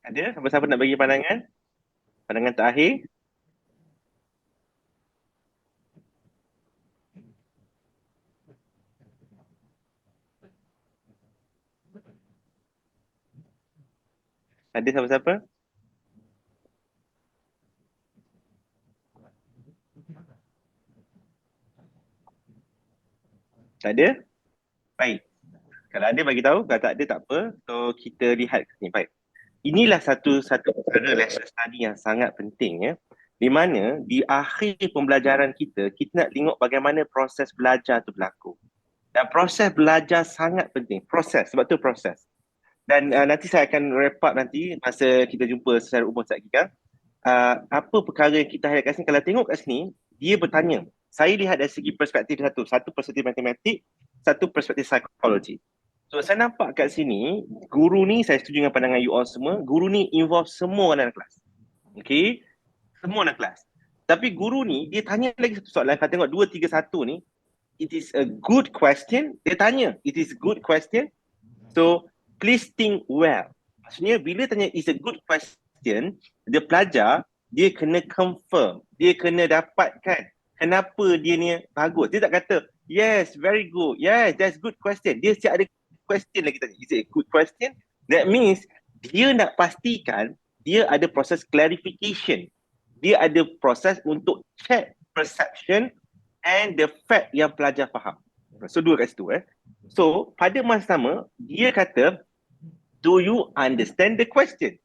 Ada? Siapa-siapa nak bagi pandangan? Pandangan terakhir? Ada siapa-siapa? Tak ada? Baik. Kalau ada bagi tahu, kalau tak ada tak apa. So kita lihat ni. Baik. Inilah satu perkara lesson study yang sangat penting ya. Di mana di akhir pembelajaran kita nak tengok bagaimana proses belajar tu berlaku. Dan proses belajar sangat penting. Proses, sebab tu proses. Dan nanti saya akan wrap up nanti masa kita jumpa secara umum sekejap lagi. Apa perkara yang kita highlight kat sini, kalau tengok kat sini, dia bertanya. Saya lihat dari segi perspektif satu perspektif matematik, satu perspektif psikologi. So saya nampak kat sini, guru ni, saya setuju dengan pandangan you all semua, guru ni involve semua dalam kelas. Okay, semua dalam kelas. Tapi guru ni, dia tanya lagi satu soalan, kalau tengok 2, 3, 1 ni, it is a good question. Dia tanya, it is a good question. So, please think well. Maksudnya, bila tanya is a good question, dia pelajar, dia kena confirm. Dia kena dapatkan kenapa dia ni bagus. Dia tak kata, yes, very good. Yes, that's good question. Dia siap ada question lagi tanya. Is it a good question? That means, dia nak pastikan dia ada proses clarification. Dia ada proses untuk check perception and the fact yang pelajar faham. So, dua kat situ. So, pada masa sama, dia kata, do you understand the question?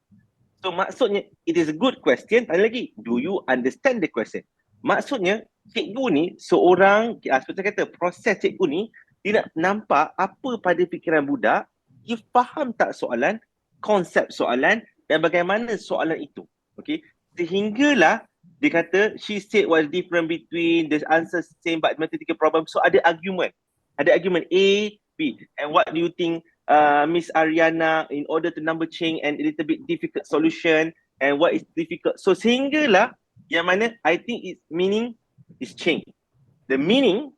So, maksudnya, it is a good question. Tanya lagi, do you understand the question? Maksudnya, cikgu ni seorang, seperti saya kata, proses cikgu ni, dia nak nampak apa pada fikiran budak, dia faham tak soalan, konsep soalan, dan bagaimana soalan itu. Okay? Sehinggalah, dia kata, she said what's different between the answers same but mathematical problem. So, ada argument. Ada argument A, B. And what do you think, Miss Ariana, in order to number change and a little bit difficult solution, and what is difficult? So, sehinggalah, yang mana I think its meaning is change. The meaning.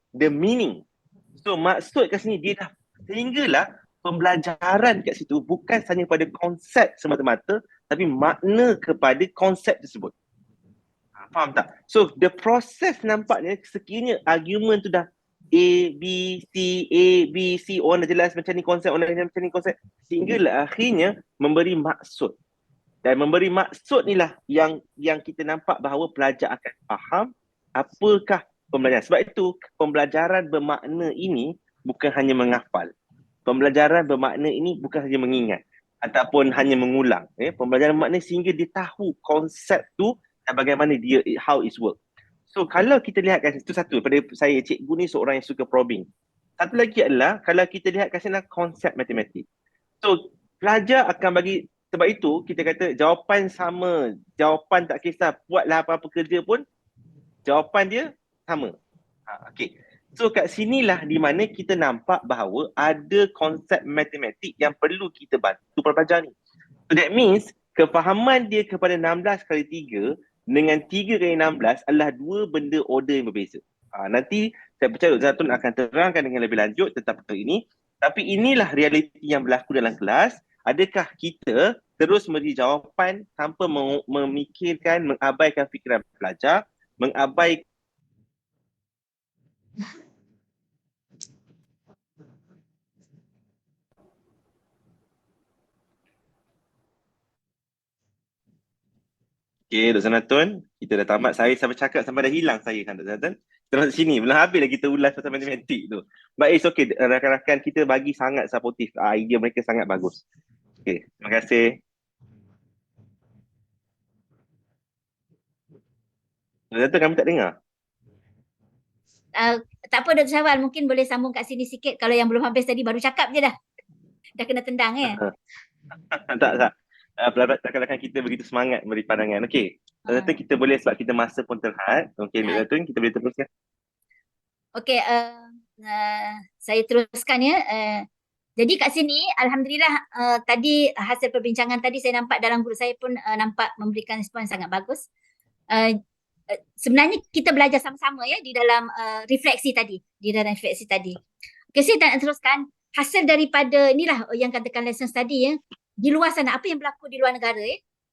So, maksud kat sini, dia dah sehinggalah pembelajaran kat situ bukan hanya pada konsep semata-mata, tapi makna kepada konsep tersebut. Faham tak? So, the process nampaknya sekiranya argument tu dah A, B, C, orang dah jelas macam ni konsep, orang dah macam ni konsep, sehinggalah akhirnya memberi maksud. Dan memberi maksud ni lah yang kita nampak bahawa pelajar akan faham apakah pembelajaran. Sebab itu, pembelajaran bermakna ini bukan hanya menghafal. Pembelajaran bermakna ini bukan hanya mengingat ataupun hanya mengulang. Pembelajaran bermakna sehingga dia tahu konsep tu dan bagaimana dia, how it work. So, kalau kita lihat kat situ, satu daripada saya, cikgu ni seorang yang suka probing. Satu lagi adalah, kalau kita lihat kat sana konsep matematik. So, pelajar akan bagi, sebab itu kita kata jawapan sama, jawapan tak kisah, buatlah apa-apa kerja pun, jawapan dia sama. Okay. So, kat sinilah di mana kita nampak bahawa ada konsep matematik yang perlu kita bantu pelajar ni. So, that means, kefahaman dia kepada 16 kali 3 dengan 3 kali 16 adalah dua benda order yang berbeza. Nanti saya percaya Dr. Zaitun akan terangkan dengan lebih lanjut tentang perkara ini. Tapi inilah realiti yang berlaku dalam kelas. Adakah kita terus memberi jawapan tanpa memikirkan, mengabaikan fikiran pelajar, mengabaikan Okay, Dr. Zanatun, kita dah tamat. Saya sampai cakap sampai dah hilang saya kan Dr. Zanatun. Kita masuk sini, belum habis lagi kita ulas pasal matematik tu. But it's okay, rakan-rakan kita bagi sangat supportive. Idea mereka sangat bagus. Okay, terima kasih. Dr. Zanatun, kami tak dengar. Tak apa Dr. Syawal, mungkin boleh sambung kat sini sikit. Kalau yang belum habis tadi baru cakap je dah. Dah kena tendang Tak. Rakan-rakan kita begitu semangat beri pandangan. Okey. Tentu kita boleh sebab kita masa pun terhad. Okey, Dr. Tun, kita boleh teruskan. Okey, saya teruskan ya. Jadi kat sini alhamdulillah tadi hasil perbincangan tadi saya nampak dalam guru saya pun nampak memberikan respon sangat bagus. Sebenarnya kita belajar sama-sama ya di dalam refleksi tadi, Okey, saya nak teruskan hasil daripada inilah yang katakan lesson study ya. Di luar sana, apa yang berlaku di luar negara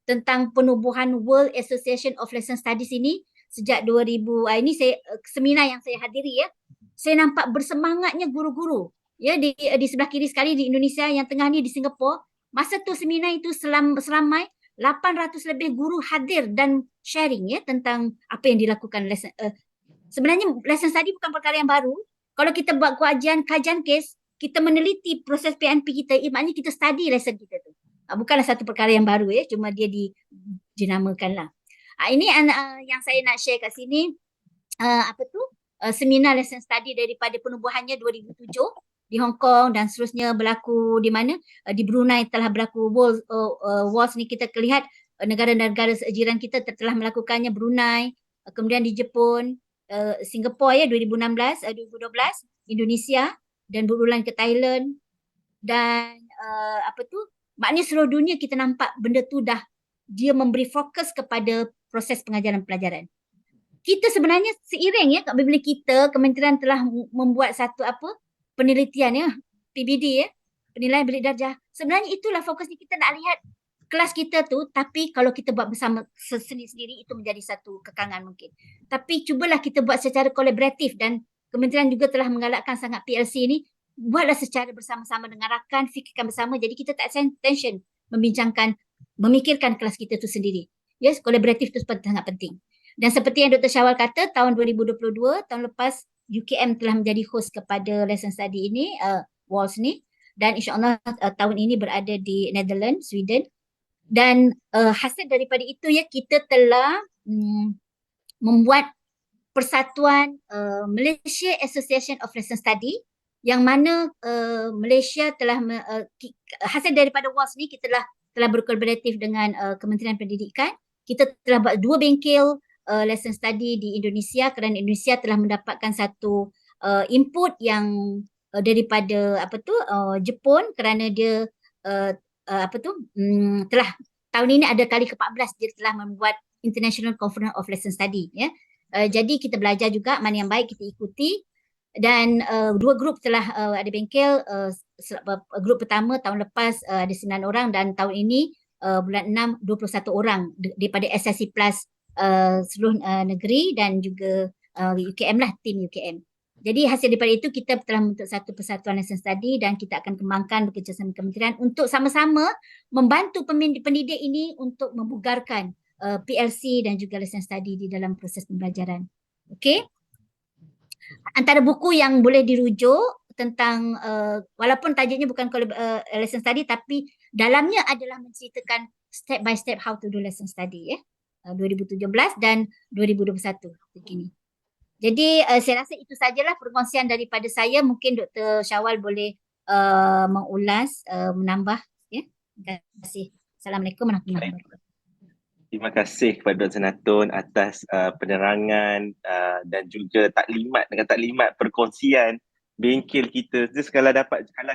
tentang penubuhan World Association of Lesson Studies ini sejak 2000, ini saya seminar yang saya hadiri ya. Saya nampak bersemangatnya guru-guru ya di sebelah kiri sekali di Indonesia, yang tengah ni di Singapura. Masa tu seminar itu seramai 800 lebih guru hadir dan sharing ya tentang apa yang dilakukan lesson. Sebenarnya lesson study bukan perkara yang baru. Kalau kita buat kajian kes, kita meneliti proses PNP kita, maknanya kita study lesson kita tu. Bukanlah satu perkara yang baru ya, cuma dia dinamakan lah. Ini yang saya nak share kat sini, seminar lesson study daripada penubuhannya 2007 di Hong Kong dan seterusnya berlaku di mana? Di Brunei telah berlaku WAS ni, kita lihat negara-negara jiran kita telah melakukannya, Brunei, kemudian di Jepun, Singapura ya 2016, 2012, Indonesia, dan berulang ke Thailand dan maknanya seluruh dunia kita nampak benda tu dah dia memberi fokus kepada proses pengajaran pelajaran. kita sebenarnya seiring ya apabila kita kementerian telah membuat satu penelitian ya, PBD ya, penilaian bilik darjah. Sebenarnya itulah fokusnya, kita nak lihat kelas kita tu, tapi kalau kita buat bersama sendiri-sendiri itu menjadi satu kekangan mungkin. Tapi cubalah kita buat secara kolaboratif, dan kementerian juga telah menggalakkan sangat PLC ni, buatlah secara bersama-sama dengan rakan, fikirkan bersama, jadi kita tak tension memikirkan kelas kita tu sendiri. Yes, kolaboratif tu sangat penting. Dan seperti yang Dr. Syawal kata, tahun 2022, tahun lepas UKM telah menjadi host kepada lesson study ini, WALS ni, dan insyaAllah tahun ini berada di Netherlands, Sweden. Dan hasil daripada itu ya, kita telah membuat persatuan Malaysia Association of Lesson Study, yang mana Malaysia telah hasil daripada WALS ni, kita telah berkolaboratif dengan Kementerian Pendidikan. Kita telah buat 2 bengkel lesson study di Indonesia, kerana Indonesia telah mendapatkan satu input yang daripada Jepun, kerana dia telah tahun ini ada kali ke-14 dia telah membuat International Conference of Lesson Study ya. Jadi kita belajar juga mana yang baik kita ikuti, dan 2 grup telah ada bengkel. Grup pertama tahun lepas ada 9 orang, dan tahun ini bulan 6 21 orang daripada SSC Plus seluruh negeri, dan juga UKM lah, tim UKM. Jadi hasil daripada itu kita telah membentuk satu persatuan lesson study, dan kita akan kembangkan bekerjasama kementerian untuk sama-sama membantu pendidik ini untuk membugarkan PLC dan juga lesson study di dalam proses pembelajaran. Okey. Antara buku yang boleh dirujuk tentang walaupun tajuknya bukan lesson study, tapi dalamnya adalah menceritakan step by step how to do lesson study ya. 2017 dan 2021 begini. Jadi saya rasa itu sajalah perkongsian daripada saya. Mungkin Dr. Syawal boleh mengulas, menambah ya. Terima kasih. Assalamualaikum warahmatullahi wabarakatuh. Terima kasih kepada Dr. Natun atas penerangan dan juga taklimat perkongsian bengkel kita. Just kalau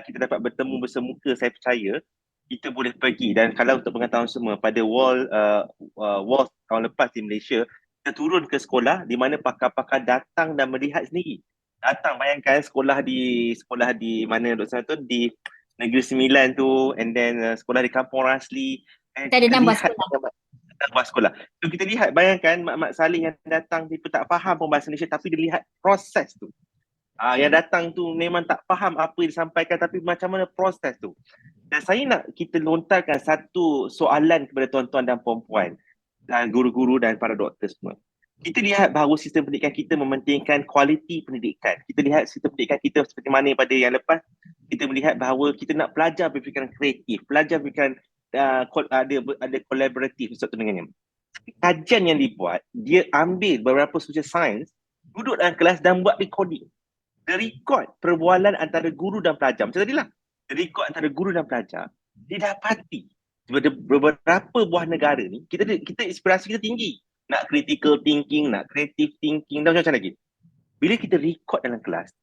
kita dapat bertemu bersemuka, saya percaya kita boleh pergi. Dan kalau untuk pengetahuan semua, pada WALS tahun lepas di Malaysia, kita turun ke sekolah di mana pakar-pakar datang dan melihat sendiri. Datang, bayangkan sekolah di mana Dr. Natun, di Negeri Sembilan tu, and then sekolah di Kampung Rasli. Kita ada 6 buah sekolah. So kita lihat, bayangkan Mak Saleh yang datang dia pun tak faham pun bahasa Malaysia, tapi dia lihat proses tu. Yang datang tu memang tak faham apa yang disampaikan, tapi macam mana proses tu. Dan saya nak kita lontarkan satu soalan kepada tuan-tuan dan puan-puan dan guru-guru dan para doktor semua. Kita lihat bahawa sistem pendidikan kita mementingkan kualiti pendidikan. Kita lihat sistem pendidikan kita seperti mana pada yang lepas, kita melihat bahawa kita nak pelajar berfikiran kreatif, pelajar berfikiran ada kolaboratif satu dengannya. Kajian yang dibuat, dia ambil beberapa social science, duduk dalam kelas dan buat recording. Dia record perbualan antara guru dan pelajar. Macam tadilah, record antara guru dan pelajar. Didapati beberapa buah negara ni, kita inspirasi kita tinggi. Nak critical thinking, nak creative thinking, dan macam-macam lagi. Bila kita record dalam kelas,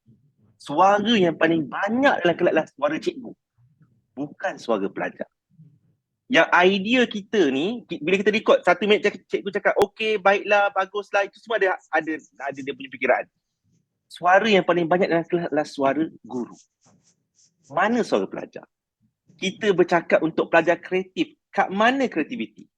suara yang paling banyak dalam kelas adalah suara cikgu, bukan suara pelajar. Yang idea kita ni, bila kita record 1 minit cikgu cakap okey, baiklah, baguslah, itu semua ada dia punya fikiran. Suara yang paling banyak dalam kelas adalah suara guru. Mana suara pelajar? Kita bercakap untuk pelajar kreatif. Kat mana kreativiti?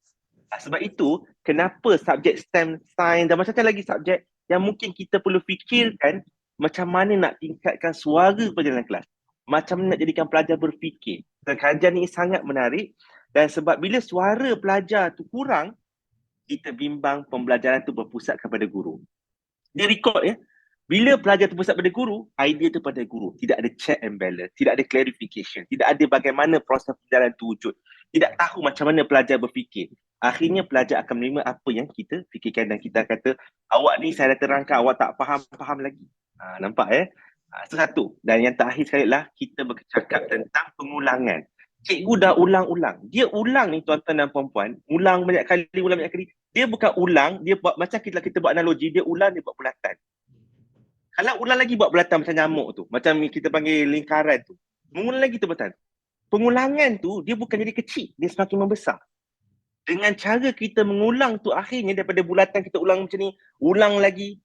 Sebab itu, kenapa subjek STEM, sains dan macam-macam lagi subjek yang mungkin kita perlu fikirkan macam mana nak tingkatkan suara pelajar dalam kelas. Macam mana nak jadikan pelajar berfikir. Dan kajian ini sangat menarik. Dan sebab bila suara pelajar tu kurang, kita bimbang pembelajaran tu berpusat kepada guru. Dia record ya. Bila pelajar tu pusat pada guru, idea tu pada guru. Tidak ada check and balance, tidak ada clarification, tidak ada bagaimana proses pelajaran tu wujud. Tidak tahu macam mana pelajar berfikir. Akhirnya pelajar akan menerima apa yang kita fikirkan dan kita kata, awak ni saya dah terangkan, awak tak faham lagi. Nampak ya? Itu satu. Dan yang terakhir sekali lah, kita bercakap tentang pengulangan. Cikgu dah ulang-ulang. Dia ulang ni tuan-tuan dan puan-puan, ulang banyak kali. Dia bukan ulang, dia buat macam kita buat analogi, dia ulang, dia buat bulatan. Kalau ulang lagi buat bulatan macam nyamuk tu, macam kita panggil lingkaran tu, mengulang lagi tu bulatan. Pengulangan tu dia bukan jadi kecil, dia semakin membesar. Dengan cara kita mengulang tu, akhirnya daripada bulatan kita ulang macam ni, ulang lagi,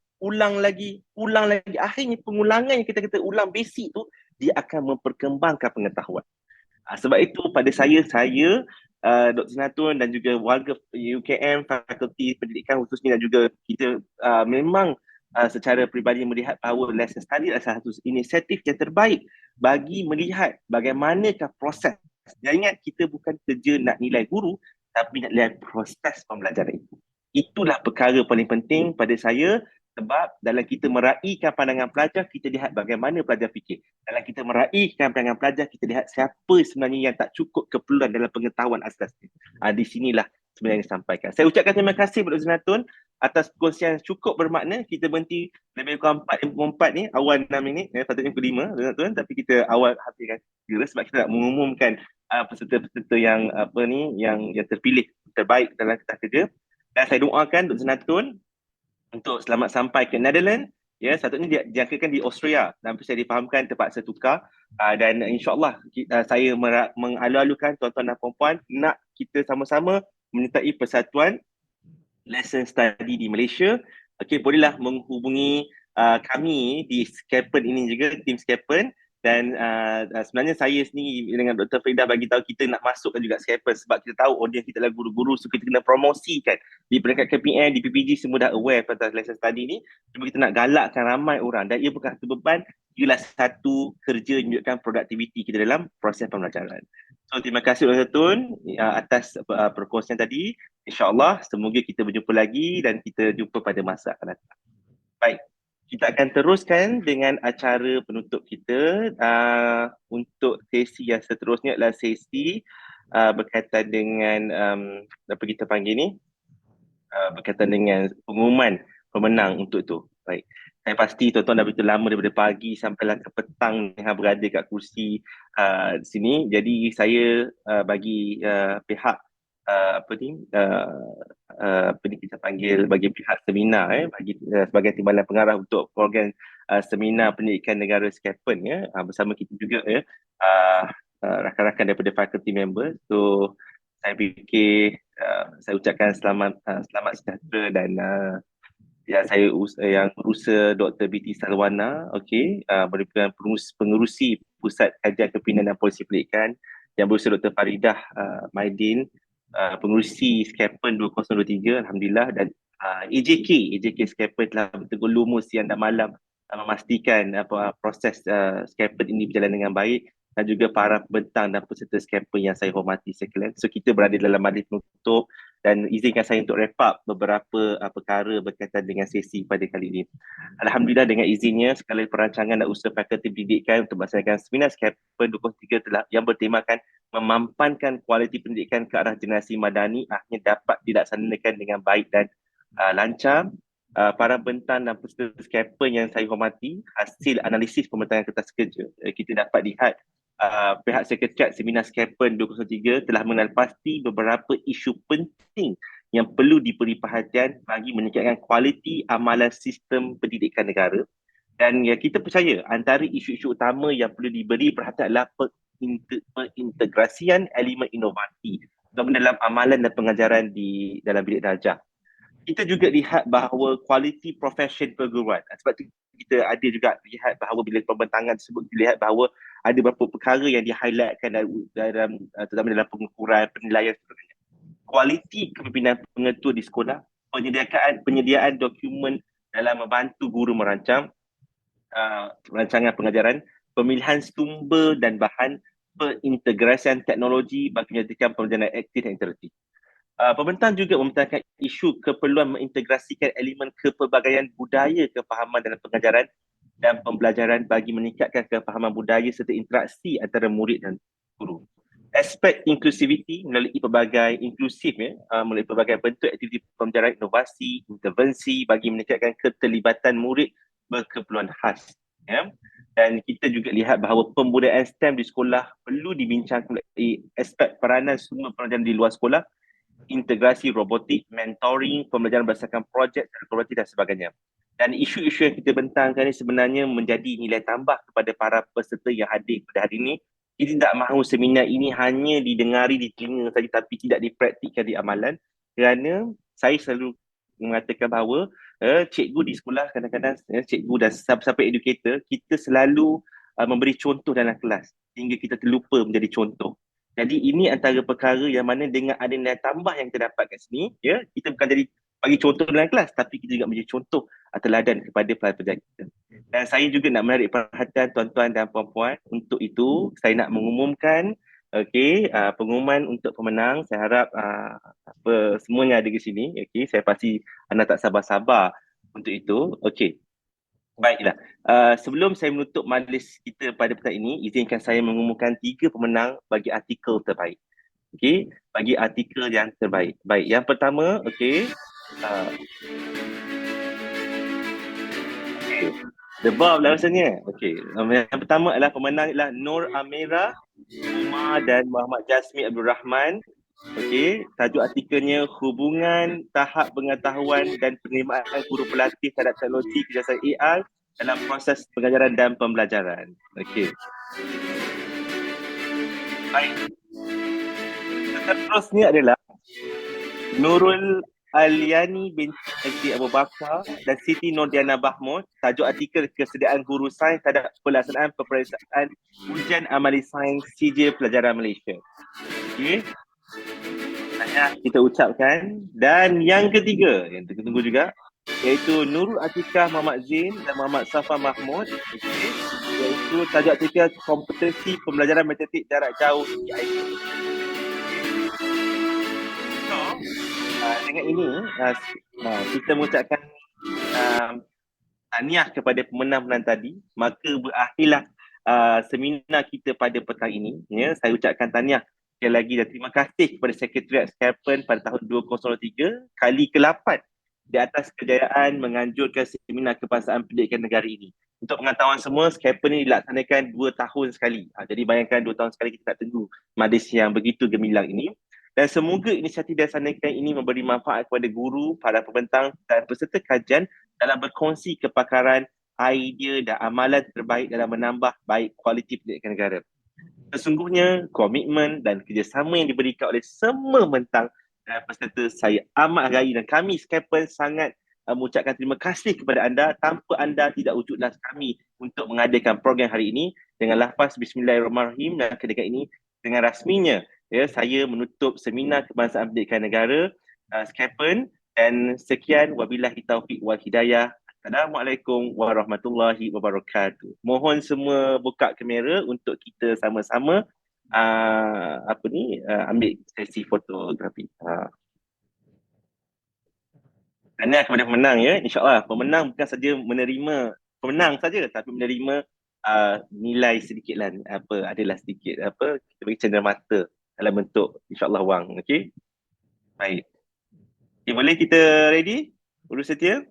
akhirnya pengulangan yang kita ulang basic tu, dia akan memperkembangkan pengetahuan. Sebab itu pada saya Dr. Natun dan juga warga UKM, Fakulti Pendidikan khususnya, dan juga kita memang secara peribadi melihat bahawa lesson study adalah salah satu inisiatif yang terbaik bagi melihat bagaimanakah proses. Jangan ingat, kita bukan kerja nak nilai guru, tapi nak nilai proses pembelajaran itu. Itulah perkara paling penting pada saya, sebab dalam kita meraihkan pandangan pelajar, kita lihat bagaimana pelajar fikir. Dalam kita meraihkan pandangan pelajar, kita lihat siapa sebenarnya yang tak cukup keperluan dalam pengetahuan asas. Di sinilah sebenarnya disampaikan. Saya ucapkan terima kasih kepada Dr. Natun atas perkongsian yang cukup bermakna. Kita berhenti lebih kurang 4 ni, awal 6 minit, patutnya pukul 5, Dr. Natun, tapi kita awal habiskan segera sebab kita nak mengumumkan peserta-peserta yang yang terpilih terbaik dalam kertas kerja. Dan saya doakan Dr. Natun untuk selamat sampai ke Netherlands. Ya, satunya dia dijangkakan di Austria, dan saya difahamkan terpaksa tukar, dan insyaAllah saya mengalu-alukan tuan-tuan dan puan-puan nak kita sama-sama menyertai persatuan lesson study di Malaysia. Okey, bolehlah menghubungi kami di Scapen ini juga, tim Scapen. Dan sebenarnya saya sendiri dengan Dr. Farida bagi tahu kita nak masukkan juga Scapen sebab kita tahu audiens kita adalah guru-guru, so kita kena promosikan di peringkat KPM, di PPG semua dah aware tentang lesson study ni. Cuma kita nak galakkan ramai orang, dan ia bukan satu beban, ialah satu kerja yang menunjukkan produktiviti kita dalam proses pembelajaran. So terima kasih Dr. Tun atas perkongsian tadi. InsyaAllah semoga kita berjumpa lagi dan kita jumpa pada masa akan datang. Baik. Kita akan teruskan dengan acara penutup kita. Untuk sesi yang seterusnya adalah sesi berkaitan dengan apa kita panggil ni, berkaitan dengan pengumuman pemenang untuk itu. Baik. Saya pasti tuan-tuan dah begitu lama daripada pagi sampailah ke petang yang berada kat kursi di sini. Jadi saya bagi pihak kita panggil bagi pihak seminar bagi sebagai timbalan pengarah untuk program seminar pendidikan negara Scapen bersama kita juga rakan-rakan daripada faculty member. So saya fikir saya ucapkan selamat sejahtera dan saya yang berusaha Dr. B.T. Salwana, merupakan pengerusi Pusat Kajian Kepimpinan dan Polisi Pendidikan, yang berusaha Dr. Faridah Maidin, pengerusi Scapen 2023, Alhamdulillah, dan AJK Scapen telah betul lumus siang dan malam memastikan proses Scapen ini berjalan dengan baik, dan juga para pembentang dan peserta Scapen yang saya hormati sekalian. So kita berada dalam majlis penutup, dan izinkan saya untuk wrap up beberapa perkara berkaitan dengan sesi pada kali ini. Alhamdulillah, dengan izinnya segala perancangan dan usaha Fakulti Pendidikan untuk melaksanakan seminar Scapen 2023 telah yang bertemakan memampankan kualiti pendidikan ke arah generasi madani akhirnya dapat dilaksanakan dengan baik dan lancar. Para bentang dan peserta Scapen yang saya hormati, hasil analisis pembentangan kertas kerja kita dapat lihat pihak Sekretariat Seminar Scapen 2023 telah mengenal pasti beberapa isu penting yang perlu diberi perhatian bagi meningkatkan kualiti amalan sistem pendidikan negara. Dan kita percaya antara isu-isu utama yang perlu diberi perhatian adalah pengintegrasian elemen inovasi dalam amalan dan pengajaran di dalam bilik darjah. Kita juga lihat bahawa kualiti profesion perguruan. Sebab itu kita ada juga lihat bahawa bila pembentangan tersebut dilihat bahawa ada beberapa perkara yang di-highlightkan terutama dalam pengukuran, penilaian sebagainya. Kualiti kepimpinan pengetua di sekolah, penyediaan dokumen dalam membantu guru merancang rancangan pengajaran, pemilihan sumber dan bahan, pengintegrasian teknologi bagi menyediakan pembelajaran aktif dan interaktif. Pembentang juga membentangkan isu keperluan mengintegrasikan elemen kepelbagaian budaya kefahaman dalam pengajaran dan pembelajaran bagi meningkatkan kefahaman budaya serta interaksi antara murid dan guru. Aspek inklusiviti melalui pelbagai melalui pelbagai bentuk aktiviti pembelajaran inovasi, intervensi bagi meningkatkan keterlibatan murid berkeperluan khas. Dan kita juga lihat bahawa pembudayaan STEM di sekolah perlu dibincangkan melalui aspek peranan semua pelajaran di luar sekolah, integrasi robotik, mentoring, pembelajaran berdasarkan projek kolaboratif dan sebagainya. Dan isu-isu yang kita bentangkan ini sebenarnya menjadi nilai tambah kepada para peserta yang hadir pada hari ini. Kita tidak mahu seminar ini hanya didengari di telinga saja tapi tidak dipraktikkan di amalan, kerana saya selalu mengatakan bahawa cikgu di sekolah kadang-kadang cikgu dan siapa-siapa educator, kita selalu memberi contoh dalam kelas hingga kita terlupa menjadi contoh. Jadi ini antara perkara yang mana dengan ada nilai tambah yang kita dapat kat sini, ya, kita bukan jadi bagi contoh dalam kelas tapi kita juga menjadi contoh teladan kepada pelajar kita. Dan saya juga nak menarik perhatian tuan-tuan dan puan-puan, untuk itu saya nak mengumumkan pengumuman untuk pemenang. Saya harap semuanya ada di sini. Saya pasti anda tak sabar-sabar untuk itu. Baiklah. Sebelum saya menutup majlis kita pada petang ini, izinkan saya mengumumkan 3 pemenang bagi artikel terbaik. Bagi artikel yang terbaik. Baik, yang pertama, The Bob lah rasanya. Yang pertama adalah pemenang adalah Nur Amira Umar dan Muhammad Jasmi Abdul Rahman. Tajuk artikelnya Hubungan Tahap Pengetahuan dan Penerimaan Guru Pelatih Terhadap Teknologi Kerjasama AI dalam Proses Pengajaran dan Pembelajaran. Baik. Seterusnya adalah Nurul Aliani binti Abu Bakar dan Siti Nordiana Bahmud. Tajuk artikel Kesediaan Guru Sains terhadap Pelaksanaan Peperiksaan Ujian Amali Sains CJ Pelajaran Malaysia. Kita ucapkan. Dan yang ketiga, yang tunggu juga, iaitu Nurul Atikah Muhammad Zain dan Muhammad Safa Mahmud, iaitu tajuk artikel Kompetensi Pembelajaran Matematik Jarak Jauh CIT. Dengan ini kita mengucapkan tahniah kepada pemenang-pemenang tadi. Maka berakhirlah seminar kita pada petang ini. Saya ucapkan tahniah sekali lagi dan terima kasih kepada Sekretariat Scapen pada tahun 2003 kali ke-8 di atas kejayaan menganjurkan seminar kebangsaan pendidikan negara ini. Untuk pengetahuan semua, Scapen ini dilaksanakan 2 tahun sekali. Jadi bayangkan 2 tahun sekali kita nak tunggu majlis yang begitu gemilang ini. Dan semoga inisiatif dilaksanakan ini memberi manfaat kepada guru, para pembentang dan peserta kajian dalam berkongsi kepakaran, idea dan amalan terbaik dalam menambah baik kualiti pendidikan negara. Sesungguhnya komitmen dan kerjasama yang diberikan oleh semua mentang dan peserta saya amat hargai, dan kami Scapen sangat mengucapkan terima kasih kepada anda. Tanpa anda tidak wujudlah kami untuk mengadakan program hari ini. Dengan lafaz Bismillahirrahmanirrahim, dan ketika ini dengan rasminya saya menutup seminar kebangsaan pendidikan negara Scapen, dan sekian, wabillahi taufiq wal hidayah. Assalamualaikum warahmatullahi wabarakatuh. Mohon semua buka kamera untuk kita sama-sama ambil sesi fotografi. Tahniah kepada pemenang, ya. InsyaAllah pemenang bukan saja menerima pemenang saja, tapi menerima nilai sedikit lah, adalah sedikit kita bagi cenderamata dalam bentuk insyaAllah wang. Baik. Boleh kita ready? Guru setia?